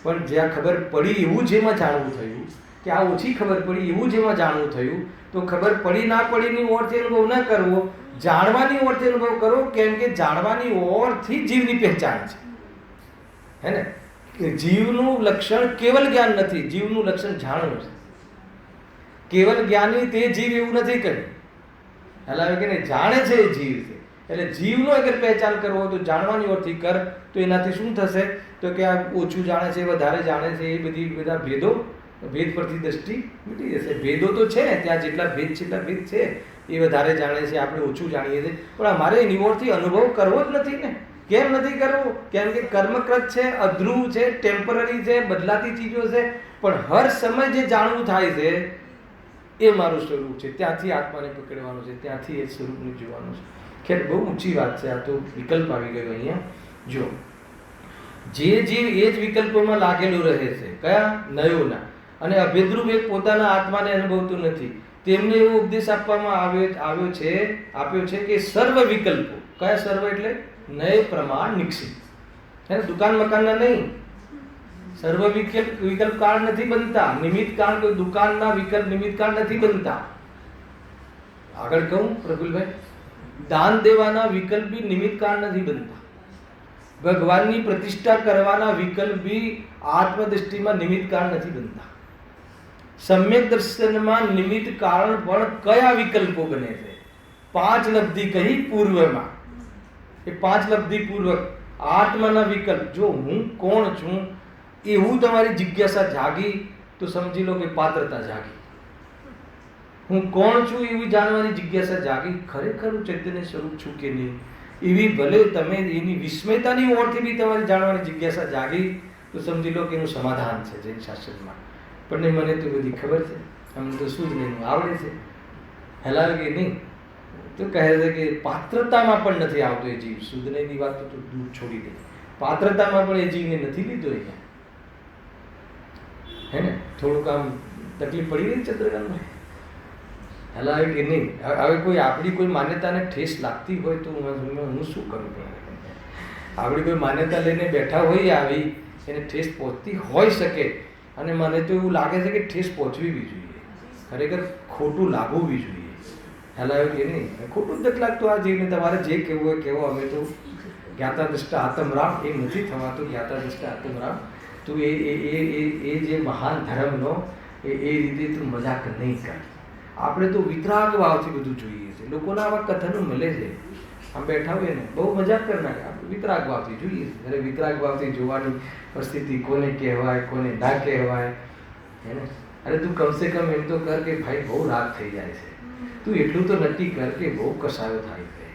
પણ જ્યાં ખબર પડી એવું જેમાં જાણવું થયું, કે આ ઓછી ખબર પડી એવું જેમાં જાણવું થયું, તો ખબર પડી ના પડીની ઓરથી અનુભવ ન કરવો, જાણવાની ઓરથી અનુભવ કરો. કેમ કે જાણવાની ઓરથી જીવની પહેચાન છે. હે ને? જીવનું લક્ષણ કેવલ જ્ઞાન નથી, જીવનું લક્ષણ જાણવું છે. કેવલ જ્ઞાની તે જીવ એવું નથી કર્યું. હલાવે કે નહીં, જાણે છે એ જીવ છે. એટલે જીવનો અગર પહેચાન કરવો હોય તો જાણવાની ઓરથી કર. તો એનાથી શું થશે? તો કે આ ઓછું જાણે છે, વધારે જાણે છે, એ બધા ભેદો, ભેદ પરથી દ્રષ્ટિ મટી જશે. ભેદો તો છે, ત્યાં જેટલા ભેદ છે એટલા ભેદ છે. એ વધારે જાણે છે, આપણે ઓછું જાણીએ છીએ, પણ અમારે એની ઓરથી અનુભવ કરવો જ નથી ને. કેમ નથી કરવો? કેમ કે કર્મકૃત છે, અધ્રુવ છે, ટેમ્પરરી છે, બદલાતી ચીજો છે. પણ હર સમય જે જાણવું થાય છે એ મારું સ્વરૂપ છે. ત્યાંથી આત્માને પકડવાનું છે, ત્યાંથી એ સ્વરૂપને જોવાનું છે. ખેર બહુ ઊંચી વાત છે. આ તો વિકલ્પ આવી ગયો અહીંયા. જો જે જીવ એ જ વિકલ્પોમાં લાગેલું રહે છે, કયા? નયોના. અને અભેદ્રુપ એક પોતાના આત્માને અનુભવતું નથી, તેમને એવો ઉપદેશ આપવામાં આપ્યો છે કે સર્વ વિકલ્પો, કયા સર્વ એટલે? નય પ્રમાણ નિક્ષિત. હે, દુકાન મકાનના નહીં. સર્વ વિકલ્પ કારણ નથી બનતા. નિમિત્ત કારણ, કોઈ દુકાનના વિકલ્પ નિમિત્ત કારણ નથી બનતા. આગળ કહું પ્રફુલભાઈ, દાન દેવાના વિકલ્પ બી નિમિત્ત કારણ નથી બનતા. ભગવાનની પ્રતિષ્ઠા કરવાના વિકલ્પ બી આત્મદૃષ્ટિમાં નિમિત્ત કારણ નથી બનતા. સમ્યક દર્શનમાં નિમિત્ત કારણ પણ કયા વિકલ્પો બને છે? પાંચ લબ્ધિ કહી પૂર્વમાં. એ પાંચ લબ્ધિ પૂર્વક આત્માના વિકલ્પ, જો હું કોણ છું એવું તમારી જિજ્ઞાસા જાગી તો સમજી લો કે પાત્રતા જાગી. હું કોણ છું એવી જાણવાની જિજ્ઞાસા જાગી, ખરેખર હું ચૈતન્ય સ્વરૂપ છું કે નહીં એવી, ભલે તમે એની વિસ્મયતાની ઓળથી બી તમારી જાણવાની જિજ્ઞાસા જાગી તો સમજી લો કે એનું સમાધાન છે જૈન શાસ્ત્રમાં. પણ મને તો બધી ખબર છે, અમને તો શું જ નહીં આવડે છે, હેલાવે કે નહીં. તો કહે છે કે પાત્રતામાં પણ નથી આવતો એ જીવ. શુદ્ધની વાત તો દૂર છોડી દે, પાત્રતામાં પણ એ જીવને નથી લીધો અહીંયા. હે ને, થોડુંક આમ તકલીફ પડી રહી ચંદ્રકાંતભાઈ, હેલાવે કે નહીં. હવે કોઈ આપણી કોઈ માન્યતાને ઠેસ લાગતી હોય તો હું શું કરું? આપણી કોઈ માન્યતા લઈને બેઠા હોઈએ આવી, એને ઠેસ પહોંચતી હોઈ શકે, અને મને તો એવું લાગે છે કે ઠેસ પહોંચવી બી જોઈએ, ખરેખર ખોટું લાગવું બી જોઈએ. હેલાવ્યું કે નહીં, ખોટું જ નથી લાગતું આ જીવને. તમારે જે કહેવું હોય કહેવો, અમે તો જ્ઞાતા દ્રષ્ટા આત્મરામ એ નથી થવાતું. જ્ઞાતા દ્રષ્ટા આત્મરામ તું એ જે મહાન ધર્મનો એ રીતે તું મજાક નહીં કર. આપણે તો વિતરાગ ભાવથી બધું જોઈએ છે. લોકોના આવા કથનો મળે છે, આમ બેઠા હોય ને બહુ મજાક કરી નાખે. આપણે વિતરાગ ભાવથી જોઈએ છે. અરે વિતરાગ ભાવથી જોવાની પરિસ્થિતિ કોને કહેવાય કોને ના કહેવાય, હે ને. અરે તું કમસે કમ એમ તો કર કે ભાઈ બહુ રાગ થઈ જાય છે, તું એટલું તો નક્કી કર કે બહુ કસાયો થાય છે,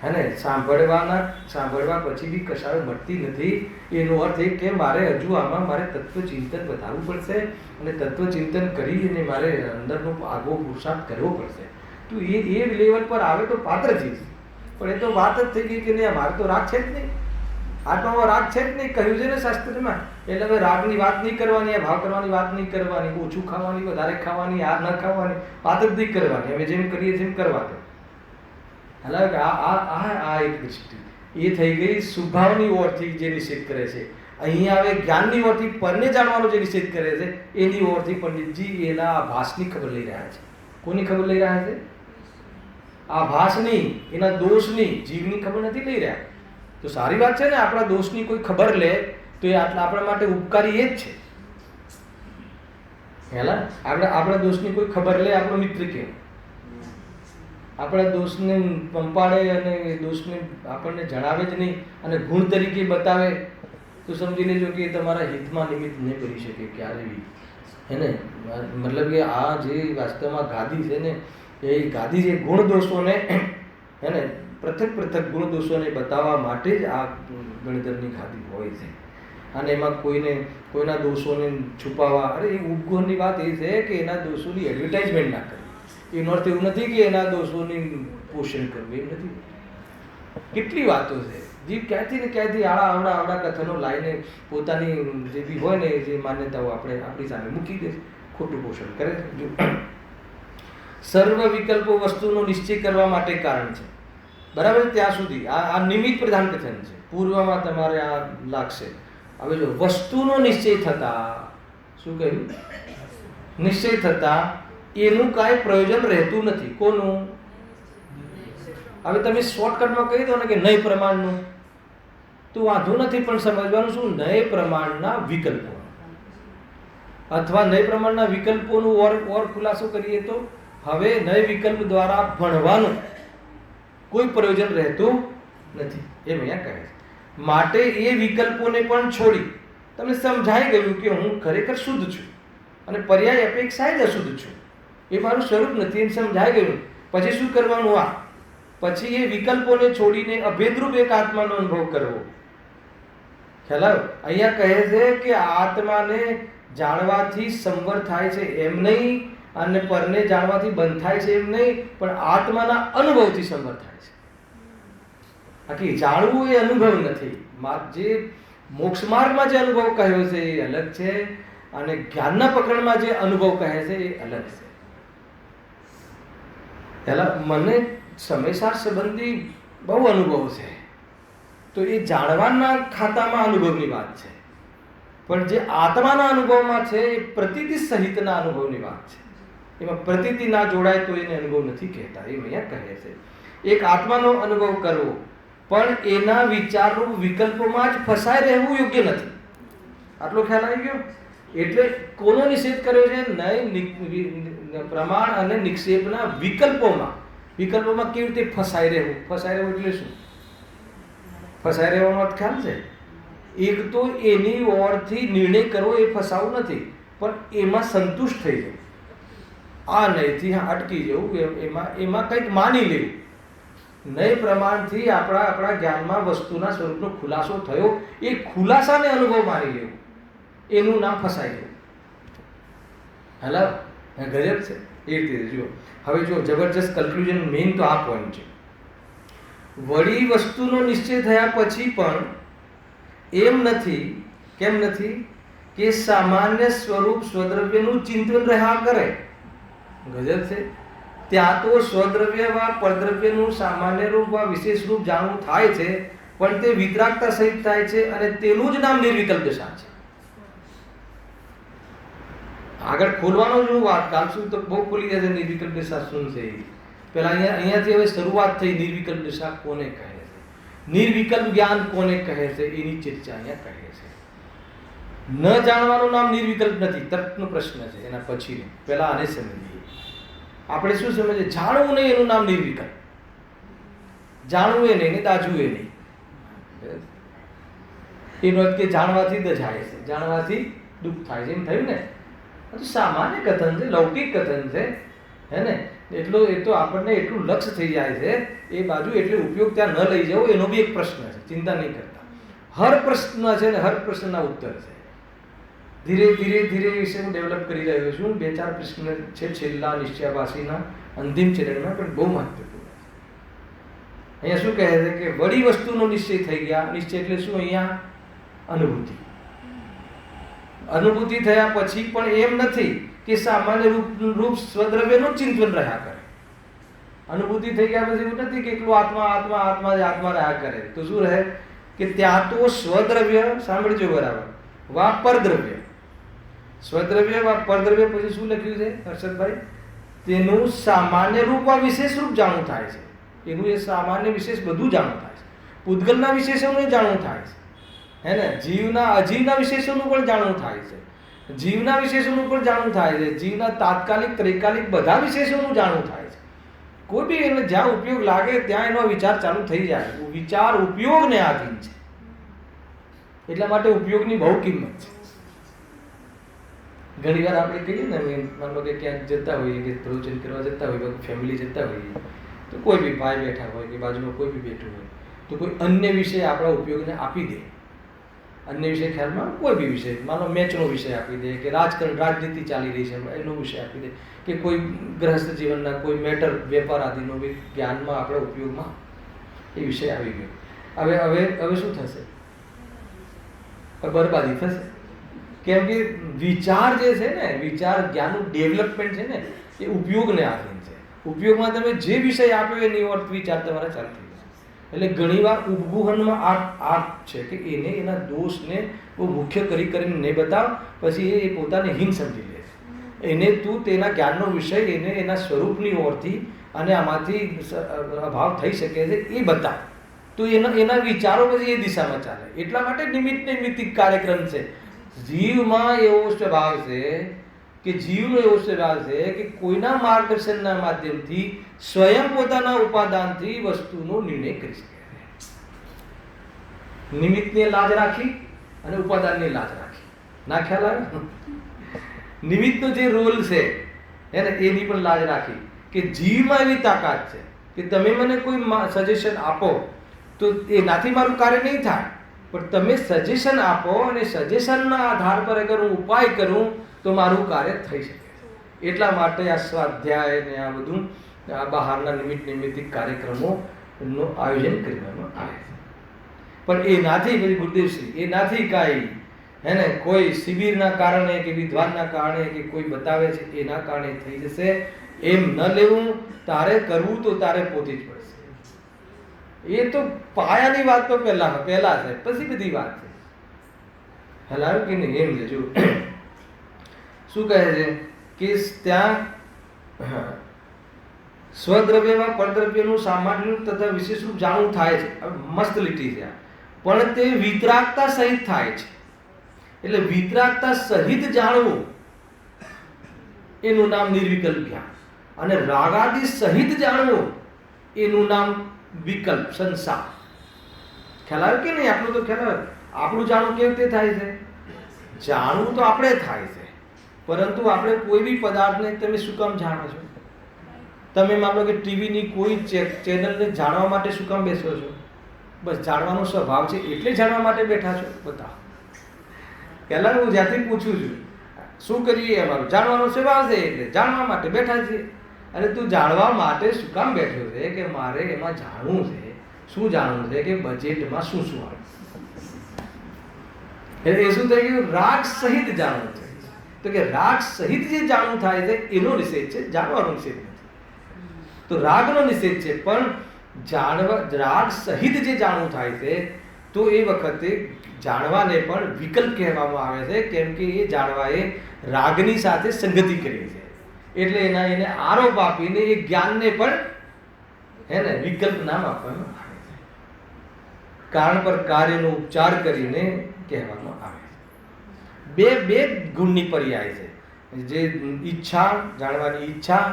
હે ને. સાંભળવા પછી બી કસાયો મળતી નથી. એનો અર્થ એ કે મારે હજુ આમાં મારે તત્વચિંતન વધારવું પડશે, અને તત્વચિંતન કરી અને મારે અંદરનો આગો પુરુષાર્થ કરવો પડશે. તું એ લેવલ પર આવે તો પાત્ર જઈશ. પણ એ તો વાત જ થઈ ગઈ કે નહીં, મારે તો રાગ છે જ નહીં, આત્મામાં રાગ છે જ નહીં, કહ્યું છે ને શાસ્ત્રમાં. એટલે હવે રાગની વાત નહીં કરવાની, આ ભાવ કરવાની વાત નહીં કરવાની, ઓછું ખાવાની વધારે ખાવાની આ ન ખાવાની વાત જ નહીં કરવાની. અમે જેમ કરીએ તેમ કરવા દે. એટલે આ એક દૃષ્ટિ એ થઈ ગઈ સ્વભાવની ઓરથી જે નિષેધ કરે છે. અહીંયા આવે જ્ઞાનની ઓરથી પરને જાણવાનો જે નિષેધ કરે છે એની ઓરથી પંડિતજી એના આભાસની ખબર લઈ રહ્યા છે. કોની ખબર લઈ રહ્યા છે? આભાસની, એના દોષની, જીવની ખબર નથી લઈ રહ્યા. તો સારી વાત છે ને, આપણા દોષની કોઈ ખબર લે તો એ આપણા માટે ઉપકારી એ જ છે. હેલા આપણા દોષની કોઈ ખબર લે, આપણો મિત્ર કેવો. આપણા દોષને પંપાડે અને એ દોષને આપણને જણાવે જ નહીં અને ગુણ તરીકે બતાવે તો સમજી લેજો કે તમારા હિતમાં નિમિત્ત નહીં કરી શકે ક્યારે બી, હે ને. મતલબ કે આ જે વાસ્તવમાં ગાદી છે ને, એ ગાદી જે ગુણ દોષોને, હે ને, પૃથક ગુણ દોષોને બતાવવા માટે જ આ ગણધરની ગાદી હોય છે. અને એમાં કોઈના દોષોને છુપાવવા, અરે એ ઉપગુણની વાત એ છે કે એના દોષોની એડવર્ટાઇઝમેન્ટ ના કરવી. એનો અર્થ એવું નથી કે એના દોષોની પોષણ કરવું, એમ નથી. કેટલી વાતો છે, જીવ ક્યાંથી ને ક્યાંથી આવડા કથનો લાવીને પોતાની જે બી હોય ને જે માન્યતાઓ આપણી સામે મૂકી દે, ખોટું પોષણ કરે છે. સર્વ વિકલ્પો વસ્તુનો નિશ્ચય કરવા માટે કારણ છે, બરાબર. ત્યાં સુધી આ નિમિત્ત પ્રધાન કથન છે. પૂર્વમાં તમારે આ લાગશે. હવે જો વસ્તુનો નિશ્ચય થતા, શું કહ્યું? નિશ્ચય થતા એનું કાંઈ પ્રયોજન રહેતું નથી. કોનું? હવે તમે શોર્ટકટમાં કહી દો ને કે નય પ્રમાણનું, તો વાંધો નથી, પણ સમજવાનું શું? નય પ્રમાણના વિકલ્પો અથવા નય પ્રમાણના વિકલ્પોનું ઓર ખુલાસો કરીએ તો હવે નય વિકલ્પ દ્વારા ભણવાનું કોઈ પ્રયોજન રહેતું નથી, એમ અહીંયા કહે છે. માટે એ વિકલ્પોને પણ છોડી તમને સમજાઈ ગયું કે હું ખરેખર શુદ્ધ છું અને પર્યાય અપેક્ષાએ જ અશુદ્ધ છું, એ મારું સ્વરૂપ નથી, એમ સમજાઈ ગયું. પછી શું કરવાનું? પછી એ વિકલ્પોને છોડીને અભેદરૂપ એક આત્માનો અનુભવ કરવો. ખ્યાલ આવ્યો? અહીંયા કહે છે કે આત્માને જાણવાથી સંવર થાય છે એમ નહીં, અને પરને જાણવાથી બંધ થાય છે એમ નહીં, પણ આત્માના અનુભવથી સંવર થાય છે. બાકી જાણવું એ અનુભવ નથી. જે મોક્ષ માર્ગમાં જે અનુભવ કહ્યો છે એ અલગ છે, અને જ્ઞાનના પકડમાં જે અનુભવ કહે છે એ અલગ છે. પહેલા મને સમયસાર સંબંધી બહુ અનુભવ છે, તો એ જાણવાના ખાતામાં અનુભવની વાત છે. પણ જે આત્માના અનુભવમાં છે એ પ્રતીતિ સહિતના અનુભવની વાત છે. એમાં પ્રતીતિ ના જોડાય તો એને અનુભવ નથી કહેતા, એમ અહીંયા કહે છે. એક આત્માનો અનુભવ કરવો, પણ એના વિચારરૂપ વિકલ્પોમાં જ ફસાઈ રહેવું યોગ્ય નથી. આટલો ખ્યાલ આવી ગયો? એટલે કોનો નિષેધ કર્યો છે? નય પ્રમાણ અને નિક્ષેપના વિકલ્પોમાં વિકલ્પોમાં કેવી રીતે ફસાઈ રહેવું? ફસાઈ રહેવું એટલે શું? ફસાઈ રહેવાનો અર્થ ખ્યાલ છે? એક તો એની ઓરથી નિર્ણય કરવો એ ફસાવું નથી, પણ એમાં સંતુષ્ટ થઈ જવું, આ નહીંથી અટકી જવું, એમાં કંઈક માની લેવું. નય પ્રમાણથી આપણા જ્ઞાનમાં વસ્તુના સ્વરૂપનો ખુલાસો થયો, એ ખુલાસાને અનુભવ માની લેવું, એનું નામ ફસાઈ જવું. હેલો, ગજબ છે. એ રીતે જુઓ. હવે જો જબરજસ્ત કન્ક્લુઝન, મેઇન તો આ પોઈન્ટ છે. વળી વસ્તુનો નિશ્ચય થયા પછી પણ એમ નથી, કેમ નથી કે સામાન્ય સ્વરૂપ સ્વદ્રવ્યનું ચિંતન રહ્યા કરે. ગજબ છે. ત્યાં તો સ્વદ્રવ્ય વા પરદ્રવ્યનું સામાન્ય રૂપ વા વિશેષ રૂપ જાણવું થાય છે, પણ તે વિતરાગતા સહિત થાય છે, અને તેનું જ નામ નિર્વિકલ્પ દશા છે. આગળ ખોલવાનો જો વાત કાલશું તો બહુ ખોલી જશે. નિર્વિકલ્પ દશા શું છે? પેલા અહીંયાથી હવે શરૂઆત થઈ. નિર્વિકલ્પ દશા કોને કહે છે, નિર્વિકલ્પ જ્ઞાન કોને કહે છે, એની ચર્ચા અહીંયા કહે છે. ન જાણવાનું નામ નિર્વિકલ્પ નથી, તર્કનો પ્રશ્ન છે. એના પછી પેલા આને સમજીએ. આપણે શું સમજીએ? જાણવું નહીં એનું નામ નિર્વિકલ્પ. જાણવું એ નહીં ને દાજવું એ નહીં. એનો અર્થ કે જાણવાથી જ જાય છે, જાણવાથી દુઃખ થાય છે, એમ થયું ને? સામાન્ય કથન છે, લૌકિક કથન છે, હે ને? એટલો એ તો આપણને એટલું લક્ષ્ય થઈ જાય છે એ બાજુ, એટલે ઉપયોગ ત્યાં ન લઈ જવો એનો બી એક પ્રશ્ન છે. ચિંતા નહીં કરતા. હર પ્રશ્ન છે ને હર પ્રશ્નના ઉત્તર છે. ધીરે ધીરે ધીરે વિશે હું ડેવલપ કરી રહ્યો છું. 2-4 પ્રશ્ન છે છેલ્લા નિશ્ચયાવાસીના અંતિમ ચરણમાં, પણ બહુ મહત્વપૂર્ણ છે. અહીંયા શું કહે છે કે વળી વસ્તુનો નિશ્ચય થઈ ગયા. નિશ્ચય એટલે શું? અહીંયા અનુભૂતિ. અનુભૂતિ થયા પછી પણ એમ નથી કે સામાન્ય રૂપ સ્વદ્રવ્યનું ચિંતન રહ્યા કરે. અનુભૂતિ થઈ ગયા પછી એવું નથી કે એકલું આત્મા આત્મા આત્મા જ આત્મા રહ્યા કરે. તો શું રહે કે ત્યાં તો સ્વદ્રવ્ય, સાંભળજો બરાબર, વા પરદ્રવ્ય. સ્વદ્રવ્ય વા પરદ્રવ્ય પછી શું લખ્યું છે હર્ષદભાઈ? તેનું સામાન્ય રૂપ વા વિશેષ રૂપ જાણવું થાય છે. એનું એ સામાન્ય વિશેષ બધું જાણવું થાય છે. પૂતગલના વિશેષોનું જાણવું થાય છે, હે ને? જીવના અજીવના વિશેષોનું પણ જાણવું થાય છે. જીવના વિશેષોનું પણ જાણવું થાય છે. જીવના તાત્કાલિક ત્રિકાલિક બધા વિશેષોનું જાણવું થાય છે. કોઈ બી એને જ્યાં ઉપયોગ લાગે ત્યાં એનો વિચાર ચાલુ થઈ જાય. વિચાર ઉપયોગને આધીન છે, એટલા માટે ઉપયોગની બહુ કિંમત છે. ઘણી વાર આપણે કહીએ ને, માનો કે ક્યાંક જતા હોઈએ કે પ્રવચન કરવા જતા હોઈએ, ફેમિલી જતા હોઈએ, તો કોઈ બી ભાઈ બેઠા હોય કે બાજુમાં કોઈ બી બેઠું હોય, તો કોઈ અન્ય વિષય આપણા ઉપયોગને આપી દે. અન્ય વિષય ખ્યાલમાં કોઈ બી વિષય, માનો મેચનો વિષય આપી દે, કે રાજકારણ રાજનીતિ ચાલી રહી છે એનો વિષય આપી દે, કે કોઈ ગ્રહસ્થ જીવનના કોઈ મેટર વેપાર આદિનો બી જ્ઞાનમાં આપણા ઉપયોગમાં એ વિષય આવી ગયો. હવે હવે હવે શું થશે? બરબાદી થશે. કેમ કે વિચાર જે છે ને, વિચાર જ્ઞાનનું ડેવલપમેન્ટ છે ને, એ ઉપયોગને આધીન છે. ઉપયોગમાં તમે જે વિષય આપ્યો એની અર્થ વિચાર તમારા ચાલુ થઈ જશે. એટલે ઘણીવાર ઉપગુહનમાં આ છે કે એને એના દોષને બહુ મુખ્ય કરીને નહીં બતાવ, પછી એ પોતાને હીન સમજી લે છે. એને તું તેના જ્ઞાનનો વિષય એને એના સ્વરૂપની ઓરથી અને આમાંથી અભાવ થઈ શકે છે એ બતાવ, તો એના વિચારો પછી એ દિશામાં ચાલે. એટલા માટે નિમિત્ત નૈમિત્તિક કાર્યક્રમ છે. જીવમાં એવો સ્વભાવ છે કે જીવનો એવો સ્વભાવ છે કે કોઈના માર્ગદર્શનના માધ્યમથી સ્વયં પોતાના ઉપાદાનથી વસ્તુનો નિર્ણય કરી શકે. નિમિત્તને લાજ રાખી અને ઉપાદાનની લાજ રાખી. ના ખ્યાલ આવે? નિમિત્તનો જે રોલ છે એને એની પણ લાજ રાખી કે જીવમાં એવી તાકાત છે કે તમે મને કોઈ સજેશન આપો તો એનાથી મારું કાર્ય નહીં થાય, પણ તમે સજેશન આપો અને સજેશનના આધાર પર અગર હું ઉપાય કરું તો મારું કાર્ય થઈ શકે. એટલા માટે આ સ્વાધ્યાય ને આ બધું આ બહારના નિમિત્તિક કાર્યક્રમોનું આયોજન કરવામાં આવે છે. પણ એનાથી પછી ગુરુદેવશ્રી એનાથી કાંઈ હે ને કોઈ શિબિરના કારણે કે વિદ્વાનના કારણે કે કોઈ બતાવે છે એના કારણે થઈ જશે એમ ન લેવું. તારે કરવું તો તારે પોતે જ પડશે. એ તો પાયાની વાત તો પહેલા છે, પછી બધી વાત છે. હલાવ્યું કે નહીં એમ લેજો. શું કહે છે કે ત્યાં સ્વદ્રવ્યમાં પરદ્રવ્યનું સામાન્ય તથા વિશેષ રૂપ જાણવું થાય છે. મસ્ત લીટી છે, પણ તે વિતરાગતા સહિત થાય છે. એટલે વિતરાગતા સહિત જાણવું એનું નામ નિર્વિકલ્પ જ્ઞાન, અને રાગાદિ સહિત જાણવું એનું નામ વિકલ્પ, સંસાર. ખ્યાલ આવે કે નહીં? આટલું તો ખ્યાલ આવે. આપણું જાણવું કેવી રીતે થાય છે? જાણવું તો આપણે થાય છે, પરંતુ આપણે કોઈ બી પદાર્થને તમે શું કામ જાણો છો? તમે માનો કે ટીવીની કોઈ ચેનલને જાણવા માટે શું કામ બેસો છો? બસ જાણવાનો સ્વભાવ છે એટલે જાણવા માટે બેઠા છો. બતાવો. પહેલાં હું જ્યાંથી પૂછું છું શું કરીએ, અમારું જાણવાનો સ્વભાવ છે એટલે જાણવા માટે બેઠા છીએ. અને તું જાણવા માટે શું કામ બેઠો છે? કે મારે એમાં જાણવું છે. શું જાણવું છે? કે બજેટમાં શું શું આવે. એટલે એ શું થઈ ગયું? રાગ સહિત જાણવું છે. તો કે રાગ સહિત જે જાણવું થાય છે એનો નિષેધ છે, જાણવાનો નિષેધ નથી. તો રાગનો નિષેધ છે, પણ રાગ સહિત જે જાણવું થાય છે તો એ વખતે જાણવાને પણ વિકલ્પ કહેવામાં આવે છે, કેમ કે એ જાણવાએ રાગની સાથે સંગતિ કરી છે. એટલે એને આરોપ આપીને એ જ્ઞાનને પણ હે ને વિકલ્પ નામ આપવામાં આવે છે. કારણ પર કાર્યનો ઉપચાર કરીને કહેવામાં આવે છે. બે ગુણની પર્યાય છે, જે ઈચ્છા, જાણવાની ઈચ્છા,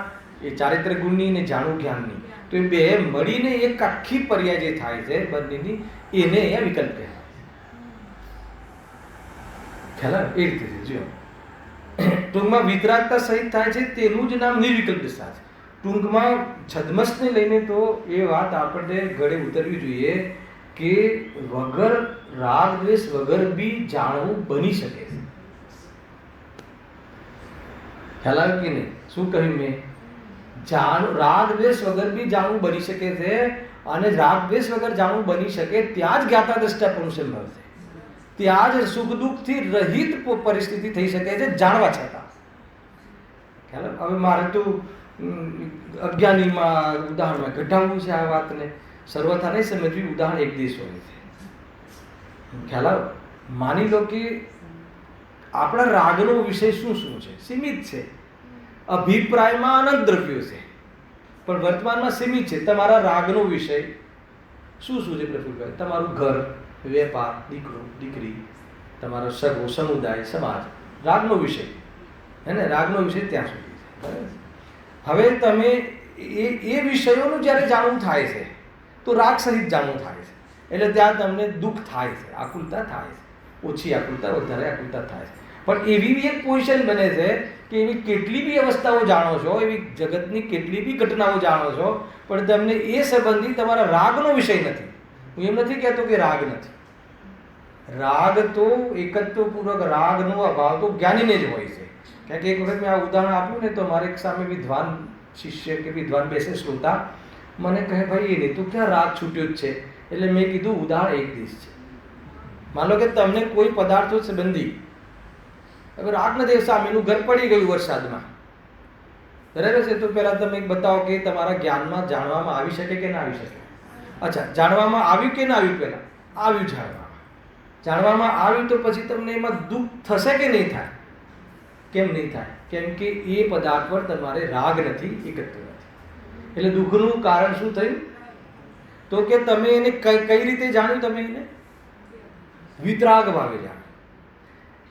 એ ચારિત્ર ગુણની ને જાણવું જ્ઞાનની. તો એ બે મળીને એક આખી પર્યાય જે થાય છે બંનેની, એને અહીંયા વિકલ્પ કહેવાય. ખ્યાલ આવે? એ રીતે છે. જો ટૂંકમાં વિતરાગતા સહિત થાય છે તેનું જ નામ નિર્વિકલ્પ દશા છે. ટૂંકમાં છદ્મસને લઈને તો એ વાત આપણને ગળે ઉતરવી જોઈએ કે વગર રાગ દ્વેષ વગર બી જાણવું બની શકે છે. ખ્યાલ આવે કે નહીં? શું કહ્યું મેં? રાગ દ્વેષ વગર બી જાણવું બની શકે છે. અને રાગ દ્વેષ વગર જાણવું બની શકે ત્યાં જ જ્ઞાતા દ્રષ્ટા પુરુષોત્તમ છે. ત્યાં જ સુખ દુઃખથી રહિત પરિસ્થિતિ થઈ શકે છે જાણવા છતાં. ખ્યાલ? હવે મારે તો અજ્ઞાનીમાં ઉદાહરણમાં ઘટાડવું છે આ વાતને, સર્વથા નહીં સમજવી. ઉદાહરણ એક દેશ હોય છે. ખ્યાલ આવે? માની લો કે આપણા રાગનો વિષય શું શું છે? સીમિત છે. અભિપ્રાયમાં અનંત દ્રવ્યો છે, પણ વર્તમાનમાં સીમિત છે. તમારા રાગનો વિષય શું શું છે પ્રફુલ્લભાઈ? તમારું ઘર, વેપાર, દીકરો દીકરી, તમારો સગો, સમુદાય, સમાજ, રાગનો વિષય હે ને? રાગનો વિષય ત્યાં સુધી છે. હવે તમે એ વિષયોનું જ્યારે જાણવું થાય છે તો રાગ સહિત જાણવું થાય છે. એટલે ત્યાં તમને દુઃખ થાય છે, આકુલતા થાય છે, ઓછી આકુલતા, વધારે આકુલતા થાય છે. પણ એવી બી એક પોઝિશન બને છે કે એવી કેટલી બી અવસ્થાઓ જાણો છો, એવી જગતની કેટલી બી ઘટનાઓ જાણો છો, પણ તમને એ સંબંધી તમારા રાગનો વિષય નથી. હું એમ નથી કહેતો કે રાગ નથી. રાગ તો એકત્વપૂર્વક રાગનો અભાવ તો જ્ઞાનીને જ હોય છે. કારણ કે એક વખત મેં આ ઉદાહરણ આપ્યું ને તો મારે એક સામે વિદ્વાન શિષ્ય કે વિદ્વાન બેસે શ્રોતા મને કહે, ભાઈ એને તો ક્યાં રાગ છૂટ્યો જ છે. એટલે મેં કીધું ઉદાહરણ એક દિવસ છે. માનો કે તમને કોઈ પદાર્થો સંબંધી હવે રાગ નથી, સામેનું ઘર પડી ગયું વરસાદમાં, બરાબર છે, તો પહેલા તમે બતાવો કે તમારા જ્ઞાનમાં જાણવામાં આવી શકે કે ના આવી શકે? અચ્છા, જાણવામાં આવ્યું કે ના આવ્યું? પહેલા આવ્યું. જાણવામાં આવ્યું તો પછી તમને એમાં દુઃખ થશે કે નહીં થાય? કેમ નહીં થાય? કેમ કે એ પદાર્થ પર તમારે રાગ નથી, એકત્વ નથી. એટલે દુઃખનું કારણ શું થયું? તો કે તમે એને કઈ રીતે જાણ્યું? તમે એને વિતરાગ ભાવે જાણ્યું.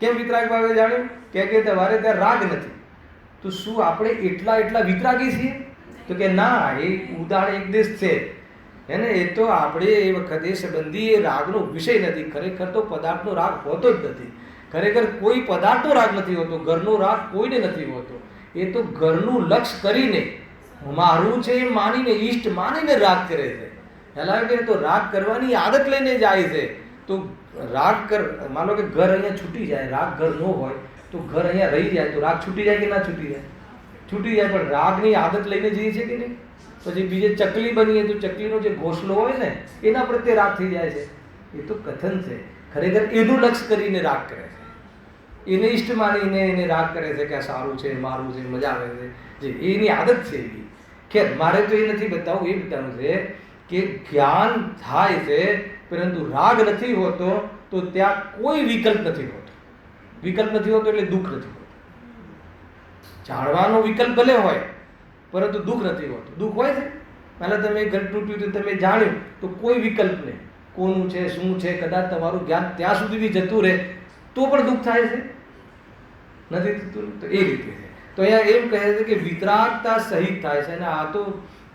કેમ વિતરાગ ભાવે જાણ્યું? કે તમારે ત્યાં રાગ નથી. તો શું આપણે એટલા વિતરાગી છીએ? તો કે ના, એ ઉદાહરણ એક દેશ છે હે ને? એ તો આપણે એ વખતે સંબંધી એ રાગનો વિષય નથી. ખરેખર તો પદાર્થનો રાગ હોતો જ નથી. ખરેખર કોઈ પદાર્થનો રાગ નથી હોતો. ઘરનો રાગ કોઈને નથી હોતો. એ તો ઘરનું લક્ષ્ય કરીને મારું છે એ માનીને, ઈષ્ટ માનીને રાગ કરે છે. હેલા કે તો રાગ કરવાની આદત લઈને જાય છે. તો રાગ માનો કે ઘર અહીંયા છૂટી જાય, રાગ ઘર ન હોય તો ઘર અહીંયા રહી જાય તો રાગ છૂટી જાય કે ના છૂટી જાય? છૂટી જાય. પણ રાગની આદત લઈને જઈએ છે કે નહીં? પછી બીજે ચકલી બનીએ તો ચકલીનો જે ઘોંસલો હોય ને એના પ્રત્યે રાગ થઈ જાય છે. એ તો કથન છે. ખરેખર એનું લક્ષ્ય કરીને રાગ કરે છે. એને ઈષ્ટ માનીને એને રાગ કરે છે કે આ સારું છે, મારું છે, મજા આવે છે, જે એની આદત છે એવી. ખેર, મારે તો એ નથી બતાવવું. એ બતાવવું છે કે જ્ઞાન થાય છે પરંતુ રાગ નથી હોતો તો ત્યાં કોઈ વિકલ્પ નથી હોતો. વિકલ્પ નથી હોતો એટલે દુઃખ નથી હોતું. જાણવાનો વિકલ્પ ભલે હોય પરંતુ દુઃખ નથી હોતું. દુઃખ હોય છે? પહેલાં તમે ઘર તૂટ્યું તો તમે જાણ્યું તો કોઈ વિકલ્પ નહીં. કોનું છે, શું છે, કદાચ તમારું જ્ઞાન ત્યાં સુધી બી જતું રહે તો પણ દુઃખ થાય છે? નથી થતું. તો એ રીતે છે. તો અહીંયા એમ કહે છે કે વિતરાગતા સહિત થાય છે. અને આ તો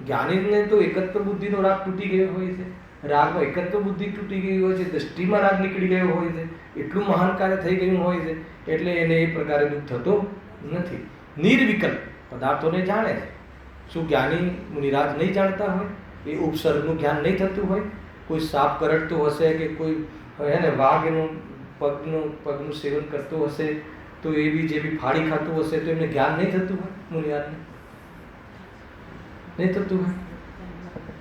જ્ઞાનીને તો એકત્વ બુદ્ધિનો રાગ તૂટી ગયો હોય છે, રાગમાં એકત્વ બુદ્ધિ તૂટી ગઈ હોય છે, દૃષ્ટિમાં રાગ નીકળી ગયો હોય છે, એટલું મહાન કાર્ય થઈ ગયું હોય છે, એટલે એને એ પ્રકારે દુઃખ થતો નથી. નિર્વિકલ્પ પદાર્થોને જાણે છે. શું જ્ઞાની નિરાજ નહીં જાણતા હોય? એ ઉપસર્ગનું જ્ઞાન નહીં થતું હોય? કોઈ સાપ કરડતો હશે કે કોઈ એને વાઘ એનું પગનું સેવન કરતો હશે તો એ બી જે બી ફાડી ખાતું હશે તો એમને જ્ઞાન નહીં થતું હોય? મુનિયારને નહીં થતું હોય?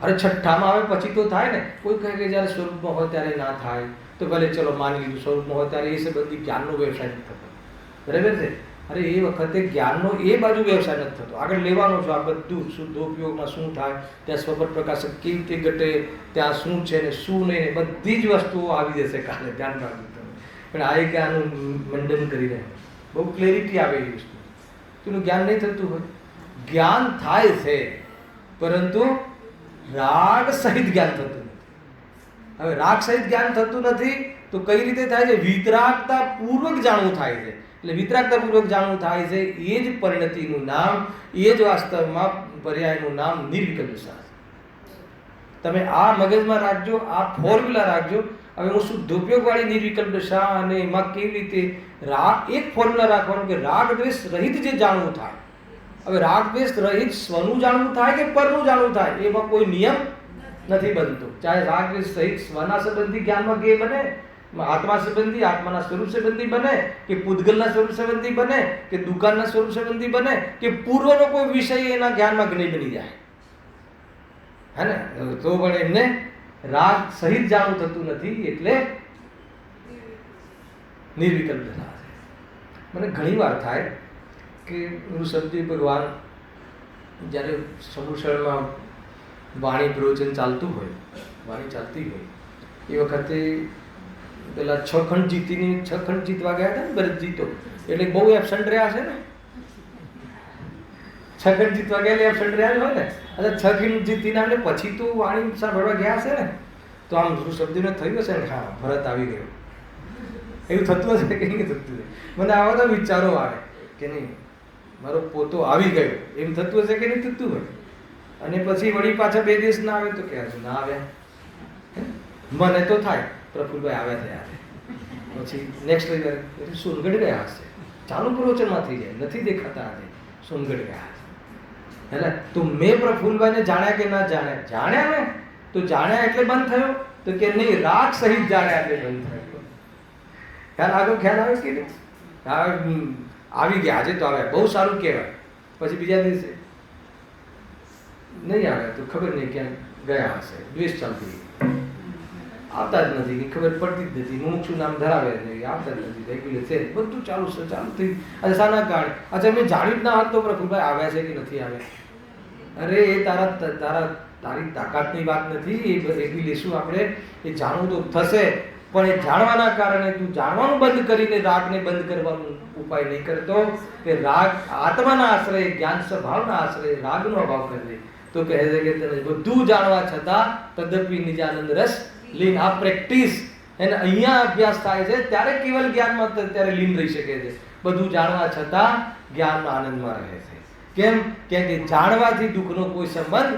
અરે છઠ્ઠામાં આવે પછી તો થાય ને. કોઈ કહે કે જ્યારે સ્વરૂપમાં હોય ત્યારે ના થાય તો ભલે ચલો માની લીધું, સ્વરૂપમાં હોય ત્યારે એ સંબંધી જ્ઞાનનો વ્યવસાય નથી થતો, બરાબર છે? અરે એ વખતે જ્ઞાનનો એ બાજુ વ્યવસાય નથી થતો. આગળ લેવાનો છો આ બધું શુદ્ધોપયોગમાં શું થાય, ત્યાં સ્વપર પ્રકાશક કેવી રીતે ઘટે, ત્યાં શું છે ને શું નહીં, બધી જ વસ્તુઓ આવી જશે કાલે, ધ્યાન રાખજો તમે. પણ આ એક આનું મંડન કરી રહે, બહુ ક્લેરિટી આવે એ વસ્તુ. તેનું જ્ઞાન નહીં થતું હોય. જ્ઞાન થાય છે પરંતુ રાગ સહિત જ્ઞાન થતું નથી. હવે રાગ સહિત જ્ઞાન થતું નથી તો કઈ રીતે થાય છે? વિતરાગતા પૂર્વક જાણવું થાય છે. એટલે વિતરાગતા પૂર્વક જાણવું થાય છે, એ જ પરિણતિનું નામ, એ જ વાસ્તવમાં પર્યાયનું નામ નિર્વિકલ્પ દશા છે. તમે આ મગજમાં રાખજો, આ ફોર્મ્યુલા રાખજો. હવે હું શુદ્ધોપયોગવાળી નિર્વિકલ્પ દશા અને એમાં કેવી રીતે રાગ, એક ફોર્મ્યુલા રાખવાનું કે રાગ દ્વેષ રહિત જે જાણવું થાય. હવે રાગ દ્વેષ રહિત સ્વનું જાણવું થાય કે પરનું જાણવું થાય, એમાં કોઈ નિયમ નથી બનતો. ચાહે રાગ દ્વેષ સહિત સ્વના સંબંધી જ્ઞાનમાં કે બને, આત્મા સંબંધી આત્માના સ્વરૂપ સંબંધી બને, કે પૂતગલના સ્વરૂપ સંબંધી બને, કે દુકાનના સ્વરૂપ સંબંધી બને, કે પૂર્વનો કોઈ વિષય એના જ્ઞાનમાં જ્ઞેય બની જાય, હે ને? તો પણ એમને રાગ સહિત જાણવું થતું નથી, એટલે નિર્વિકલ્પ દશા છે. મને ઘણી વાર થાય કે ઋષભજી ભગવાન જ્યારે સમુષળમાં વાણી પ્રવચન ચાલતું હોય, વાણી ચાલતી હોય એ વખતે પેલા 6 ખંડ જીતીને 6 ખંડ જીતવા ગયા હતા ને ભરતજી, તો એટલે બહુ એબસન્ટ રહ્યા છે ને. 6 ખંડ જીતવા ગયા એટલે એબસન્ટ રહ્યા હોય ને. અચ્છા 6 ખંડ જીતીને આપણે પછી તો વાણી સાંભળવા ગયા છે ને, તો આમ ઋષભજીને થયું હશે ને, હા ભરત આવી ગયો, એવું થતું હશે કે નહીં થતું? મને આવા તો વિચારો આવે કે નહીં મારો પોતો આવી ગયો, એમ થતું હશે કે નહીં થતું હોય? અને પછી વળી પાછા 2 દિવસ ના આવે તો કે ના આવ્યા. મને તો થાય પ્રફુલભાઈ આવ્યા થયા છે, પછી નેક્સ્ટ રવિવારે સોનગઢ ગયા હશે, ચાલુ પ્રવચનમાં થઈ જાય, નથી દેખાતા આજે સોનગઢ ગયા છે. એટલે તો મેં પ્રફુલભાઈને જાણ્યા કે ના જાણ્યા? જાણ્યા ને, તો જાણ્યા એટલે બંધ થયો? તો કે નહીં, રાગ સહિત જાણ્યા એટલે બંધ થયો. ખ્યાલ આગળ ખ્યાલ આવે કે નહીં? આવી ગયા, આજે તો આવ્યા, બહુ સારું કહેવાય. પછી બીજા દિવસે નહીં આવ્યા તો ખબર નહીં ક્યાં ગયા હશે, દ્વેષ ચાલતી, આવતા જ નથી, કે ખબર પડતી જ નથી, મુમુક્ષુ નામ ધરાવે નહીં, આવતા જ નથી, રેગ્યુલર છે, બધું ચાલુ છે, ચાલુ થઈ. અચ્છા શાના કારણે? અચ્છા મેં જાણ્યું જ ના હોત તો પ્રફુલભાઈ આવ્યા છે કે નથી આવ્યા? અરે એ તારી તાકાતની વાત નથી, એ રેગ્યુલર લેશું આપણે, એ જાણવું તો થશે, પણ એ જાણવાના કારણે તું જાણવાનું બંધ કરીને રાગને બંધ કરવાનો ઉપાય નહીં કરતો, કે રાગ આત્માના આશ્રય, જ્ઞાન સ્વભાવના આશ્રય રાગનો અભાવ કરે. તો કહે છે કે તને બધું જાણવા છતાં તદપી નિજાનંદ રસ લીન. આ પ્રેક્ટિસ એને અહીંયા અભ્યાસ થાય છે ત્યારે કેવલ જ્ઞાનમાં ત્યારે લીન રહી શકે છે. બધું જાણવા છતાં જ્ઞાનના આનંદમાં રહે છે. કેમ? કે જાણવાથી દુઃખનો કોઈ સંબંધ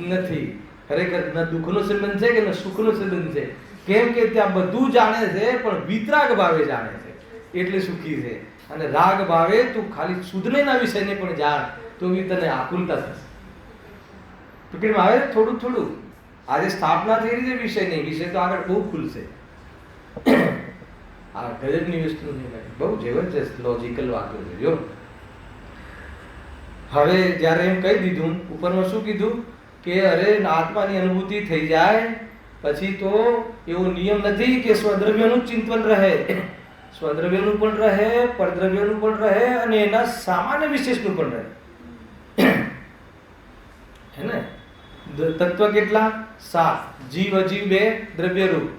નથી. ખરેખર ન દુઃખનો સંબંધ છે કે ન સુખનો સંબંધ છે. કેમ કે ત્યાં બધું જાણે છે પણ વિતરાગ ભાવે જાણે છે એટલે સુખી છે. અને રાગ ભાવે તું ખાલી સુધનેના વિષયને પણ જાણ તો બી તને આકુલતા થશે. ટૂંકીમાં આવે થોડું થોડું. આજે સ્થાપના થઈ રહી છે વિષય નહીં, વિષય તો આગળ બહુ ખુલશે. આ ગજબની વસ્તુ નહીં, બહુ જબરજસ્ત લોજિકલ વાતો છે. જો હવે જ્યારે એમ કહી દીધું, ઉપરમાં શું કીધું કે અરે આત્માની અનુભૂતિ થઈ જાય પછી તો એવો નિયમ નથી કે સ્વદ્રવ્યનું ચિંતન રહે, સ્વદ્રવ્યનું પણ રહે, પરદ્રવ્યનું પણ રહે અને એના સામાન્ય વિશેષનું પણ રહે. હે ને? તત્વ કેટલા? 7. જીવ અજીવ 2 દ્રવ્યરૂપ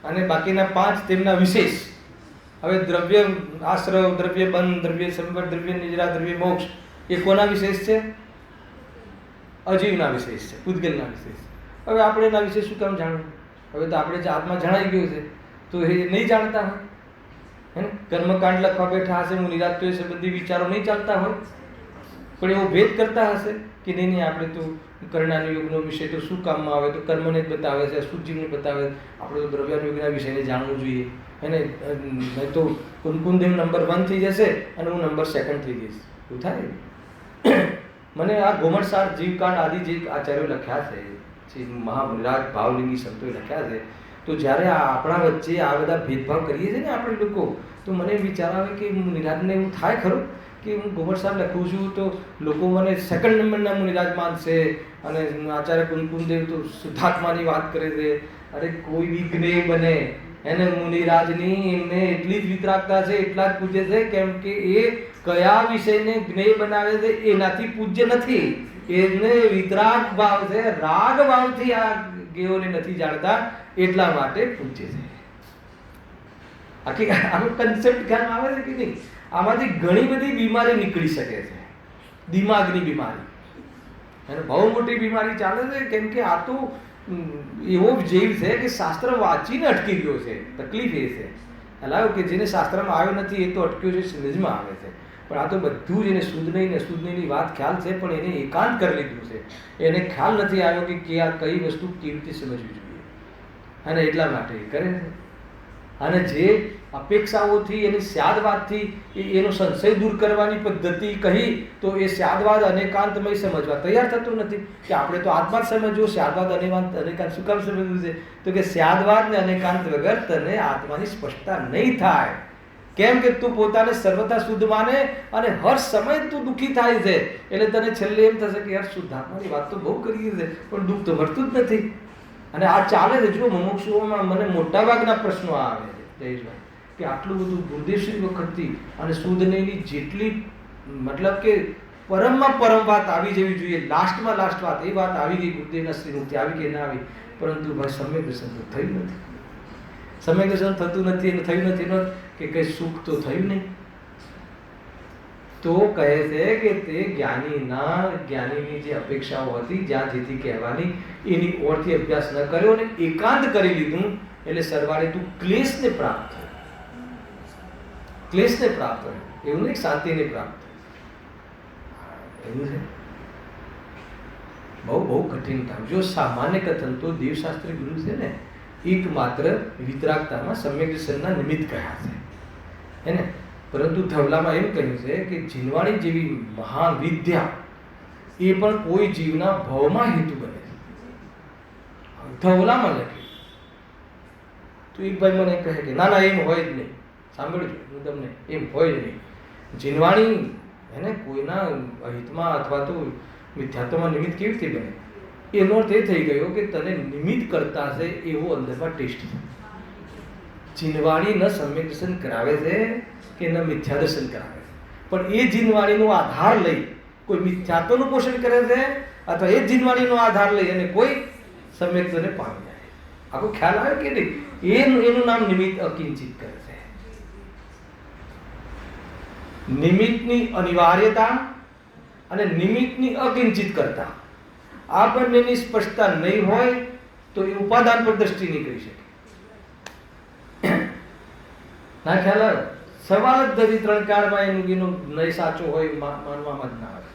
અને બાકીના 5 તેમના વિશેષ. હવે દ્રવ્ય આશ્રવ, દ્રવ્ય બંધ, દ્રવ્ય સંપર્ક, દ્રવ્ય નિદ્રા, દ્રવ્ય મોક્ષ એ કોના વિશેષ છે? અજીવના વિશેષ છે, પૂતગલના વિશેષ. હવે આપણે એના વિશે શું કામ જાણવું? હવે તો આપણે જે આત્મા જણાઈ ગયું છે તો એ નહીં જાણતા હોય, હે ને? કર્મકાંડ લખવા બેઠા હશે મુનિરાજ તો એ સંબંધી વિચારો નહીં ચાલતા હોય, પણ એવો ભેદ કરતા હશે કે નહીં નહીં આપણે તો કર્ણાનુયોગનો વિષય તો શું કામમાં આવે, તો કર્મને જ બતાવે છે, શુદ્ધિને બતાવે, આપણે તો દ્રવ્યાનુયોગના વિષયને જાણવું જોઈએ. એને નહીં તો કુંકુમદેવ નંબર 1 થઈ જશે અને હું નંબર 2 થઈ જઈશ, એવું થાય. મને આ ગોમણસાર જીવકાંડ આદિ જે આચાર્યો લખ્યા છે, જે મહામુનિરાજ ભાવલિંગી સંતોએ લખ્યા છે, તો જ્યારે આપણા વચ્ચે આ બધા ભેદભાવ કરીએ છીએ ને આપણે લોકો, તો મને વિચાર આવે કે મુનિરાજને એવું થાય ખરું કે હું ગોમણસાર લખું છું તો લોકો મને 2nd નંબરના મુનિરાજ માનશે અને આચાર્ય કુંકુમદેવ તો શુદ્ધાત્માની વાત કરે છે. અરે કોઈ બી જ્ઞેય બને એને મુનિરાજની એમને એટલી જ વિતરાગતા છે, એટલા જ પૂજ્ય છે, કેમ કે એ કયા વિષયને જ્ઞેય બનાવે છે એનાથી પૂજ્ય નથી. એને વિતરાગ ભાવ છે, રાગ ભાવથી આ જ્ઞેયોને નથી જાણતા, એટલા માટે પૂજ્ય છે. આખી આનો કન્સેપ્ટ ખ્યાલ આવે છે કે નહીં? આમાંથી ઘણી બધી બીમારી નીકળી શકે છે, દિમાગની બીમારી અને બહુ મોટી બીમારી ચાલે છે, કેમ કે આ તો એવો જીવ છે કે શાસ્ત્ર વાંચીને અટકી ગયો છે. તકલીફ એ છે હલાવ કે જેને શાસ્ત્રમાં આવ્યો નથી એ તો અટક્યો છે, સમજમાં આવે છે, પણ આ તો બધું જ એને શુદ્ધ નહીં ને શુદ્ધ નહીંની વાત ખ્યાલ છે, પણ એને એકાંત કરી લીધું છે. એને ખ્યાલ નથી આવ્યો કે આ કઈ વસ્તુ કેવી રીતે સમજવી જોઈએ, અને એટલા માટે એ કરે છે. અને જે અપેક્ષાઓથી એની સ્યાદવાદથી એનો સંશય દૂર કરવાની પદ્ધતિ કહી તો એ સ્યાદવાદ અનેકાંતમય સમજવા તૈયાર થતો નથી કે આપણે તો આત્મા જ સમજવો, સ્યાદવાદ અનેકાંત શું કામ સમજવું છે? તો કે સ્યાદવાદ ને અનેકાંત વગર તને આત્માની સ્પષ્ટતા નહીં થાય. કેમ કે તું પોતાને સર્વથા શુદ્ધ માને અને હર સમય તું દુઃખી થાય છે, એટલે તને છેલ્લે એમ થશે કે યાર શુદ્ધાત્માની વાત તો બહુ કરી છે પણ દુઃખ તો મળતું જ નથી. અને આ ચાલે છે. જો મુમુક્ષુઓમાં મને મોટા ભાગના પ્રશ્નો આવે છે જયેશભાઈ કે આટલું બધું ગુરુદેવશ્રી વખતથી અને શુદ્ધનયની જેટલી મતલબ કે પરમમાં પરમ વાત આવી જવી જોઈએ, લાસ્ટમાં લાસ્ટ વાત એ વાત આવી ગઈ ગુરુદેવના શ્રીમુખથી આવી કે ના આવી, પરંતુ ભાઈ સમ્યક દર્શન તો થયું નથી. સમ્યક દર્શન થતું નથી એને થયું નથી એનો કે કંઈ સુખ તો થયું નહીં. તો કહે છે કે તે જ્ઞાનીની જે અપેક્ષાઓ હતી જ્યાં જેથી કહેવાની એની ઓરથી અભ્યાસ ન કર્યો અને એકાંત કરી લીધું, એટલે સરવાળે તું ક્લેશને પ્રાપ્ત થયો. ક્લેશને પ્રાપ્ત થયો, એવું નહીં શાંતિને પ્રાપ્ત થયો. એવું છે બહુ કઠિન કામ. જો સામાન્ય કથન તો દેવશાસ્ત્રી ગુરુ છે ને એકમાત્ર વિતરાગતામાં સમ્યક દર્શનના નિમિત્ત કહ્યા છે હે ને. પરંતુ ધવલામાં એમ કહ્યું છે કે જીનવાણી જેવી મહાન વિદ્યા એ પણ કોઈ જીવના ભવમાં હેતુ બને છે. ધવલામાં લખ્યું તો એક ભાઈ મને કહે કે ના ના એમ હોય જ નહીં. સાંભળજો હું તમને, એમ હોય જ નહીં. જીનવાણી હે ને કોઈના અહિતમાં અથવા તો મિથ્યાત્વમાં નિમિત્ત કેવી રીતે બને? એનો અર્થ એ થઈ ગયો કે તને નિમિત્ત કરતા છે એવો અંદરમાં ટેસ્ટ છે. જીનવાણી ન સમ્યક દર્શન કરાવે છે કે ન મિથ્યા દર્શન કરાવે છે, પણ એ જીનવાણીનો આધાર લઈ કોઈ મિથ્યાત્વનું પોષણ કરે છે અથવા એ જીનવાણીનો આધાર લઈ અને કોઈ સમ્યકને પામી જાય. આખો ખ્યાલ આવે કે નહીં? એનું નામ નિમિત્ત અકિંચિત કરે છે. નિમિત્તની અનિવાર્યતા અને નિમિત્તની અકિંચિત કરતા આ બંનેની સ્પષ્ટતા નહીં હોય તો એ ઉપાદાન પર દ્રષ્ટિ નહીં કરી શકે. ના ખ્યાલ આવે? સવાલ જ નથી 3 કાળમાં એનું નહીં સાચો હોય માનવામાં જ ના આવે.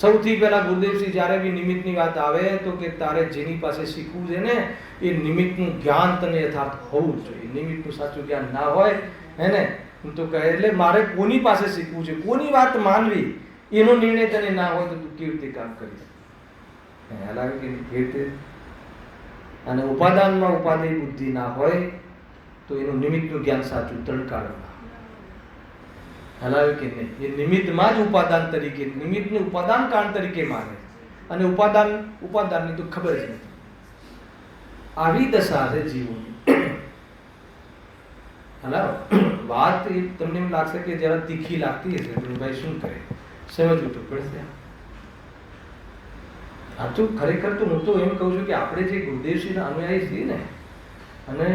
સૌથી પહેલા ગુરુદેવશ્રી જ્યારે બી નિમિત્તની વાત આવે તો કે તારે જેની પાસે શીખવું છે ને એ નિમિત્તનું જ્ઞાન તને યથાર્થ હોવું જોઈએ. નિમિત્તનું સાચું જ્ઞાન ના હોય હે ને તો કહે એટલે મારે કોની પાસે શીખવું છે, કોની વાત માનવી એનો નિર્ણય તને ના હોય તો તું કેવી રીતે કામ કરીશ? હાલાવે કે કેવી રીતે? અને ઉપાદાનમાં ઉપાદેય બુદ્ધિ ના હોય તો એનું નિમિત્તનું જ્ઞાન સાચું તણકાળમાં હલાવે કે નહીં. એ નિમિત્તમાં જ ઉપાદાન તરીકે નિમિત્તને ઉપાદાન કારણ તરીકે માને અને ઉપાદાનની તો ખબર જ નથી. આવી દશા છે જીવોની. હલાવ વાત તમને એમ લાગશે કે જરા તીખી લાગતી હશે, ભાઈ શું કરે? સમજવું તો પડશે. આ તો ખરેખર તો હું તો એમ કહું છું કે આપણે જે ગુરુદેવશ્રીના અનુયાયી છીએ ને અને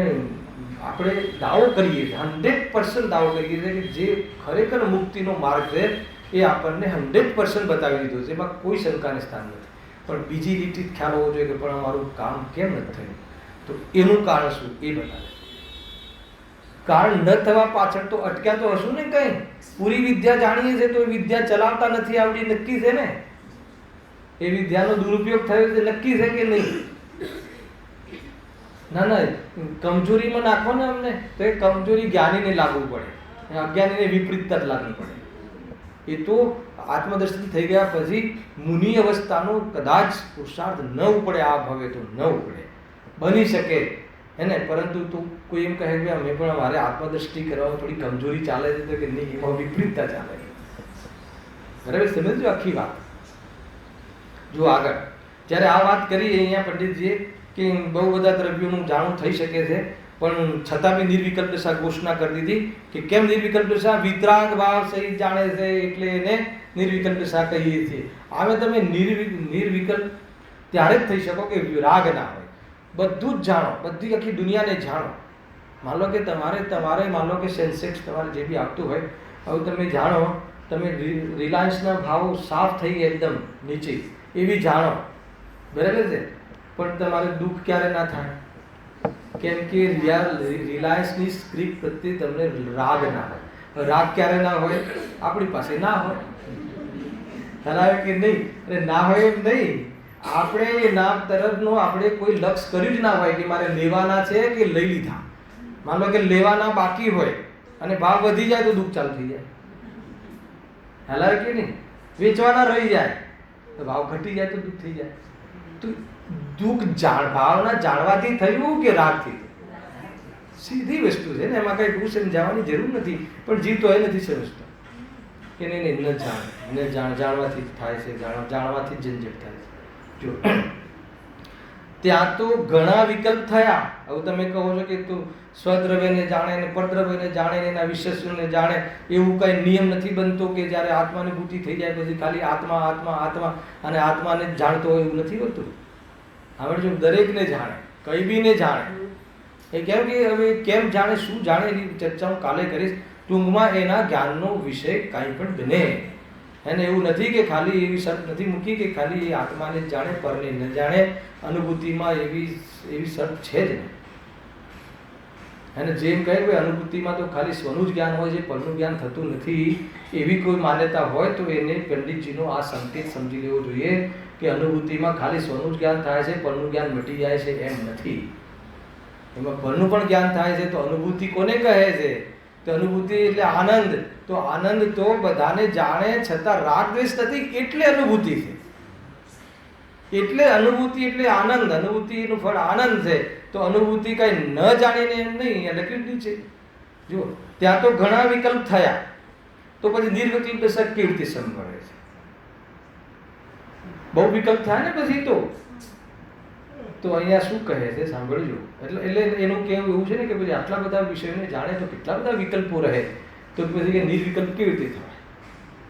આપણે દાવો કરીએ છીએ 100% દાવો કરીએ છીએ કે જે ખરેખર મુક્તિનો માર્ગ છે એ આપણને 100% બતાવી દીધો છે, એમાં કોઈ શંકાને સ્થાન નથી. પણ બીજી રીતે ખ્યાલ હોવો જોઈએ કે પણ અમારું કામ કેમ નથી થયું, તો એનું કારણ શું એ બતાવે. કારણ ન થવા પાછળ તો અટક્યા તો હશું ને કઈ. પૂરી વિદ્યા જાણીએ છે તો એ વિદ્યા ચલાવતા નથી આવડી, નક્કી છે ને. એ વિદ્યાનો દુરુપયોગ થયો છે નક્કી છે કે નહીં? ના ના, કમજોરીમાં નાખો ને અમને તો એ કમજોરી જ્ઞાનીને લાગુ પડે, અજ્ઞાનીને વિપરીતતા જ લાગુ પડે. એ તો આત્મદર્શન થઈ ગયા પછી મુનિ અવસ્થાનો કદાચ પુરુષાર્થ ન ઉપડે, આ ભવે તો ન ઉપડે, બની શકે એને. પરંતુ તું કોઈ એમ કહે કે અમે પણ અમારે આત્મદ્રષ્ટિ કરવામાં થોડી કમજોરી ચાલે છે, તો કે નહીં, એમાં વિપરીતતા ચાલે. બરાબર સમજો આખી વાત. જો આગળ જ્યારે આ વાત કરી અહીંયા પંડિતજીએ કે બહુ બધા દ્રવ્યોનું જાણું થઈ શકે છે, પણ છતાં બી નિર્વિકલ્પ દશા ઘોષણા કરી દીધી કે કેમ નિર્વિકલ્પ દશા? વિતરાગ ભાવ સહિત જાણે છે એટલે એને નિર્વિકલ્પ દશા કહીએ છીએ. હવે તમે નિર્વિકલ્પ ત્યારે જ થઈ શકો કે રાગ ના હોય, બધું જ જાણો, બધી આખી દુનિયાને જાણો. માન લો કે તમારે માન લો કે સેન્સેક્સ તમારે જે બી આવતું હોય, હવે તમે જાણો, તમે રિલાયન્સના ભાવ સાફ થઈ ગયા એકદમ નીચે એવી જાણો, બરાબર છે, પણ તમારે દુઃખ ક્યારે ના થાય? કેમ કે રિલાયન્સની સ્ક્રિપ્ટ પ્રત્યે તમને રાગ ના હોય. રાગ ક્યારે ના હોય? આપણી પાસે ના હોય. ધરાવે કે નહીં? અને ના હોય એમ નહીં, આપણે નામ તરફનો આપણે કોઈ લક્ષ કર્યું જ ના હોય કે મારે લેવાના છે કે લઈ લીધા. માન લો કે લેવાના બાકી હોય અને ભાવ વધી જાય તો દુઃખ ચાલુ થઈ જાય. હલાવે કે નહીં? વેચવાના રહી જાય તો ભાવ ઘટી જાય તો દુઃખ થઈ જાય. તો દુઃખ ભાવના જાણવાથી થયું કે રાગથી? સીધી વસ્તુ છે ને, એમાં કઈ બહુ સમજાવવાની જરૂર નથી. પણ જીવ તો એ નથી સમજતો કે નહીં ન જાણવાથી થાય છે, જાણવાથી જ ઝંઝટ થાય છે. જો ત્યાં તો ઘણા વિકલ્પ થયા. હવે તમે કહો છો કે તું સ્વદ્રવ્યને જાણે ને પરદ્રવ્યને જાણે ને એના વિશેષોને જાણે, એવું કઈ નિયમ નથી બનતો કે જ્યારે આત્માનુભૂતિ થઈ જાય પછી ખાલી આત્મા આત્મા આત્મા અને આત્માને જ જાણતો હોય, એવું નથી હોતું. હવે જો દરેકને જાણે, કઈ બી ને જાણે. એ કેમ કે હવે કેમ જાણે, શું જાણે, એની ચર્ચા હું કાલે કરીશ. ટૂંકમાં એના જ્ઞાનનો વિષય કાંઈ પણ બને. એને એવું નથી કે ખાલી એવી શરત નથી મૂકી કે ખાલી એ આત્માને જ જાણે, પરને ન જાણે. અનુભૂતિમાં એવી શરત છે જ નહીં. એને જેમ કહે કે અનુભૂતિમાં તો ખાલી સ્વનું જ જ્ઞાન હોય છે, પરનું જ્ઞાન થતું નથી, એવી કોઈ માન્યતા હોય તો એને પંડિતજીનો આ સંકેત સમજી લેવો જોઈએ કે અનુભૂતિમાં ખાલી સ્વનું જ જ્ઞાન થાય છે, પરનું જ્ઞાન મટી જાય છે એમ નથી. એમાં પરનું પણ જ્ઞાન થાય છે. તો અનુભૂતિ કોને કહે છે? તો અનુભૂતિ એટલે આનંદ. તો આનંદ તો બધાને જાણે છતાં રાગ દ્વેષ નથી, એટલે અનુભૂતિ છે. એટલે અનુભૂતિ એટલે આનંદ. અનુભૂતિનું ફળ આનંદ છે. તો અનુભૂતિ કઈ ન જાણીને એમ નહીં, લખેલું છે. જો ત્યાં તો ઘણા વિકલ્પ થયા, તો પછી નિર્વિકલ્પ દશા કેવી રીતે સંભળે છે? બહુ વિકલ્પ થાય ને પછી તો અહીંયા શું કહે છે સાંભળજો. એટલે એનું કહેવું એવું છે ને કે પછી આટલા બધા વિષયોને જાણે તો કેટલા બધા વિકલ્પો રહે, તો પછી નિર્વિકલ્પ કેવી રીતે થાય?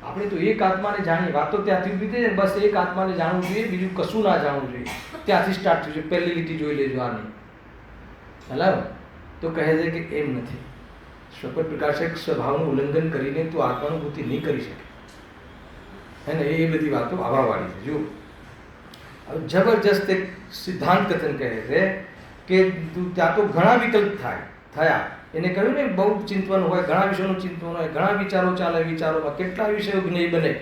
આપણે તો એક આત્માને જાણીએ. વાત તો ત્યાંથી ઉભી થઈ જાય, બસ એક આત્માને જાણવું જોઈએ, બીજું કશું ના જાણવું જોઈએ. ત્યાંથી સ્ટાર્ટ થયું છે. પહેલી લીટી જોઈ લેજો આની. હલાવ તો કહે છે કે એમ નથી. સ્વપન પ્રકાશક સ્વભાવનું ઉલ્લંઘન કરીને તું આત્માનુભૂતિ નહીં કરી શકે. હે ને? એ બધી વાતો આવાવાળી છે. જો જબરજસ્ત એક સિદ્ધાંત કથન કહે છે કે ત્યાં તો ઘણા વિકલ્પ થયા. એને કહ્યું ને બહુ ચિંતન હોય, ઘણા વિષયોનું ચિંતન હોય, ઘણા વિચારો ચાલે, વિચારોમાં કેટલા વિષયો જ્ઞેય બને.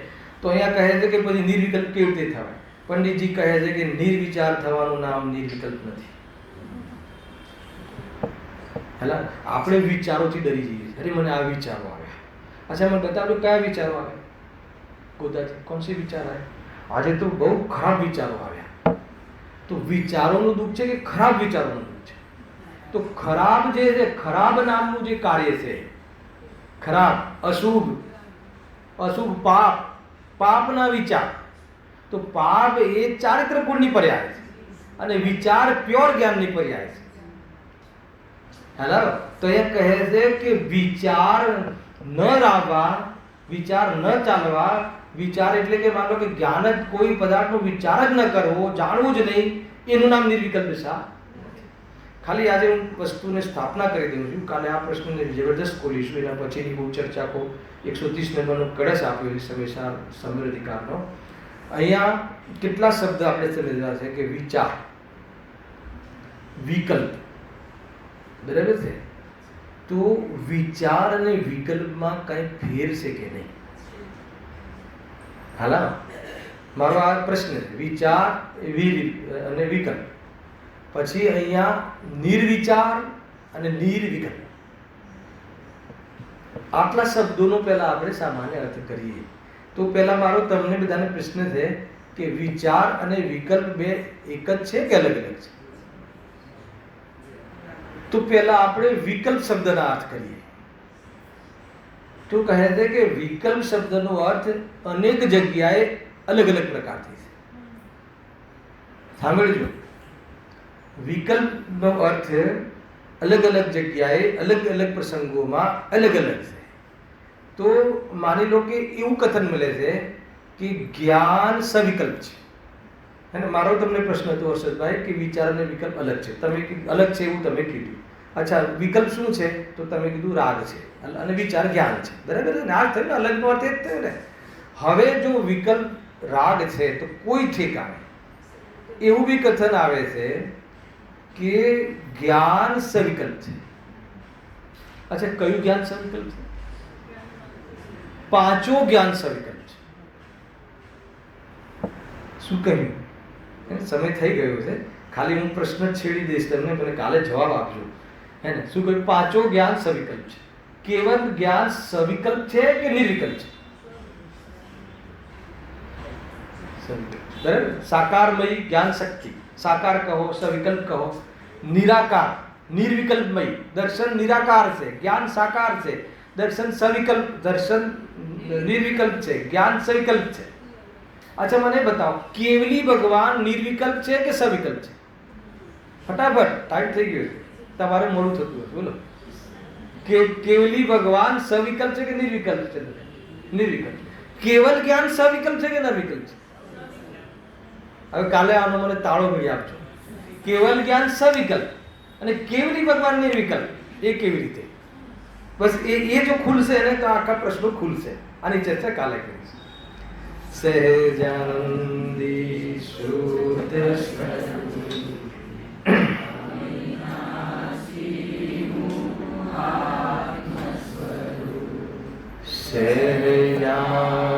તો અહીંયા કહે છે કે પછી નિર્વિકલ્પ કેવી રીતે થવાય? પંડિતજી કહે છે કે નિર્વિચાર થવાનું નામ નિર્વિકલ્પ નથી. હેલા આપણે વિચારોથી ડરી જઈએ. અરે મને આ વિચારો આવ્યા. અચ્છા મને બતાવજો કયા વિચારો આવે? ગોદાથી કોણસી વિચાર આવે? આજે તો બહુ ખરાબ વિચારો આવ્યા. તો વિચારોનું દુઃખ છે કે ખરાબ વિચારોનું દુઃખ છે? તો ખરાબ જે છે, ખરાબ નામનું જે કાર્ય છે, ખરાબ, અશુભ, પાપના વિચાર. તો પાપ એ ચારિત્ર ગુણની પર્યાય છે અને વિચાર પ્યોર જ્ઞાનની પર્યાય છે. હેલો, તો એ કહે છે કે વિચાર ન લાવવા, વિચાર ન ચાલવા. વિચાર એટલે કે માનો કે જ્ઞાન જ, કોઈ પદાર્થનો વિચાર જ ન કરવો, જાણવું જ નહીં, એનું નામ નિર્વિકલ્પ દશા. ખાલી આજે હું વસ્તુને સ્થાપના કરી દઉં છું. કાલે આ પ્રશ્નને જબરદસ્ત ખોલીશું. એના પછીની બહુ ચર્ચા કો 130 નંબરનો કળશ આપ્યો સમૃદ્ધિકારનો. અહીંયા કેટલા શબ્દ આપણે સમજવા છે કે વિચાર, વિકલ્પ, બરાબર છે. તો વિચાર અને વિકલ્પમાં કઈ ફેર છે કે નહીં? હાલા મારો આ પ્રશ્ન છે. વિચાર અને વિકલ્પ, પછી અહીંયા નિર્વિચાર અને નિર્વિકલ્પ, આટલા શબ્દોનો પહેલા આપણે સામાન્ય અર્થ કરીએ. તો પહેલા મારો તમને બધાને પ્રશ્ન છે કે વિચાર અને વિકલ્પ બે એક જ છે કે અલગ અલગ છે? તો પહેલા આપણે વિકલ્પ શબ્દના અર્થ કરીએ. તો કહે છે કે વિકલ્પ શબ્દનો અર્થ અનેક જગ્યાએ અલગ અલગ પ્રકારથી છે. સાંભળજો, વિકલ્પનો અર્થ અલગ અલગ જગ્યાએ અલગ અલગ પ્રસંગોમાં અલગ અલગ છે. તો માની લો કે એવું કથન મળે છે કે જ્ઞાન સવિકલ્પ છે. અને મારો તમને પ્રશ્ન હતો હર્ષદભાઈ કે વિચાર અને વિકલ્પ અલગ છે. તમે અલગ છે એવું તમે કીધું. અચ્છા, વિકલ્પ શું છે? તો તમે કીધું રાગ છે અને વિચાર જ્ઞાન છે. બરાબર છે ને? આ થયું ને, અલગનો અર્થ એ જ થયો ને. હવે જો વિકલ્પ રાગ છે તો કોઈ ઠેકાણે એવું બી કથન આવે છે કે જ્ઞાન સવિકલ્પ છે. અચ્છા, કયું જ્ઞાન સવિકલ્પ છે? પાંચો જ્ઞાન સવિકલ્પ છે. શું કહ્યું? સમય થઈ ગયો છે, ખાલી હું પ્રશ્ન છેડી દઈશ તમને, મને કાલે જવાબ આપજો. હે ને? શું કહ્યું? પાંચો જ્ઞાન સવિકલ્પ છે. કેવલ જ્ઞાન સવિકલ્પ છે કે નિર્વિકલ્પ છે? બરાબર. સાકારમય જ્ઞાન શક્તિ, સાકાર કહો, સવિકલ્પ કહો, નિરાકાર નિર્વિકલ્પમય દર્શન નિરાકાર છે, જ્ઞાન સાકાર છે, દર્શન સવિકલ્પ, દર્શન નિર્વિકલ્પ છે, જ્ઞાન સવિકલ્પ છે. અચ્છા, મને બતાવો, કેવલી ભગવાન નિર્વિકલ્પ છે કે સવિકલ્પ છે? ફટાફટ, ટાઈમ થઈ ગયો છે, તમારે મોડું થતું હતું. બોલો, કેવલી ભગવાન સવિકલ્પ છે કે નિર્વિકલ્પ છે? નિર્વિકલ્પ. કેવલ જ્ઞાન સવિકલ્પ છે કે નિર્વિકલ્પ છે? હવે કાલે આનો મને તાળો મળી આપજો. કેવલ જ્ઞાન સવિકલ્પ અને કેવલી ભગવાન નિર્વિકલ્પ, એ કેવી રીતે? બસ એ જો ખુલશે ને તો આખા પ્રશ્નો ખુલશે. આની ચર્ચા કાલે કરીશું. સહજાનંદી શુદ્ધ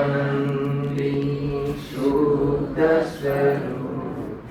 સહજાનંદી શુદ્ધ સ્વરૂપ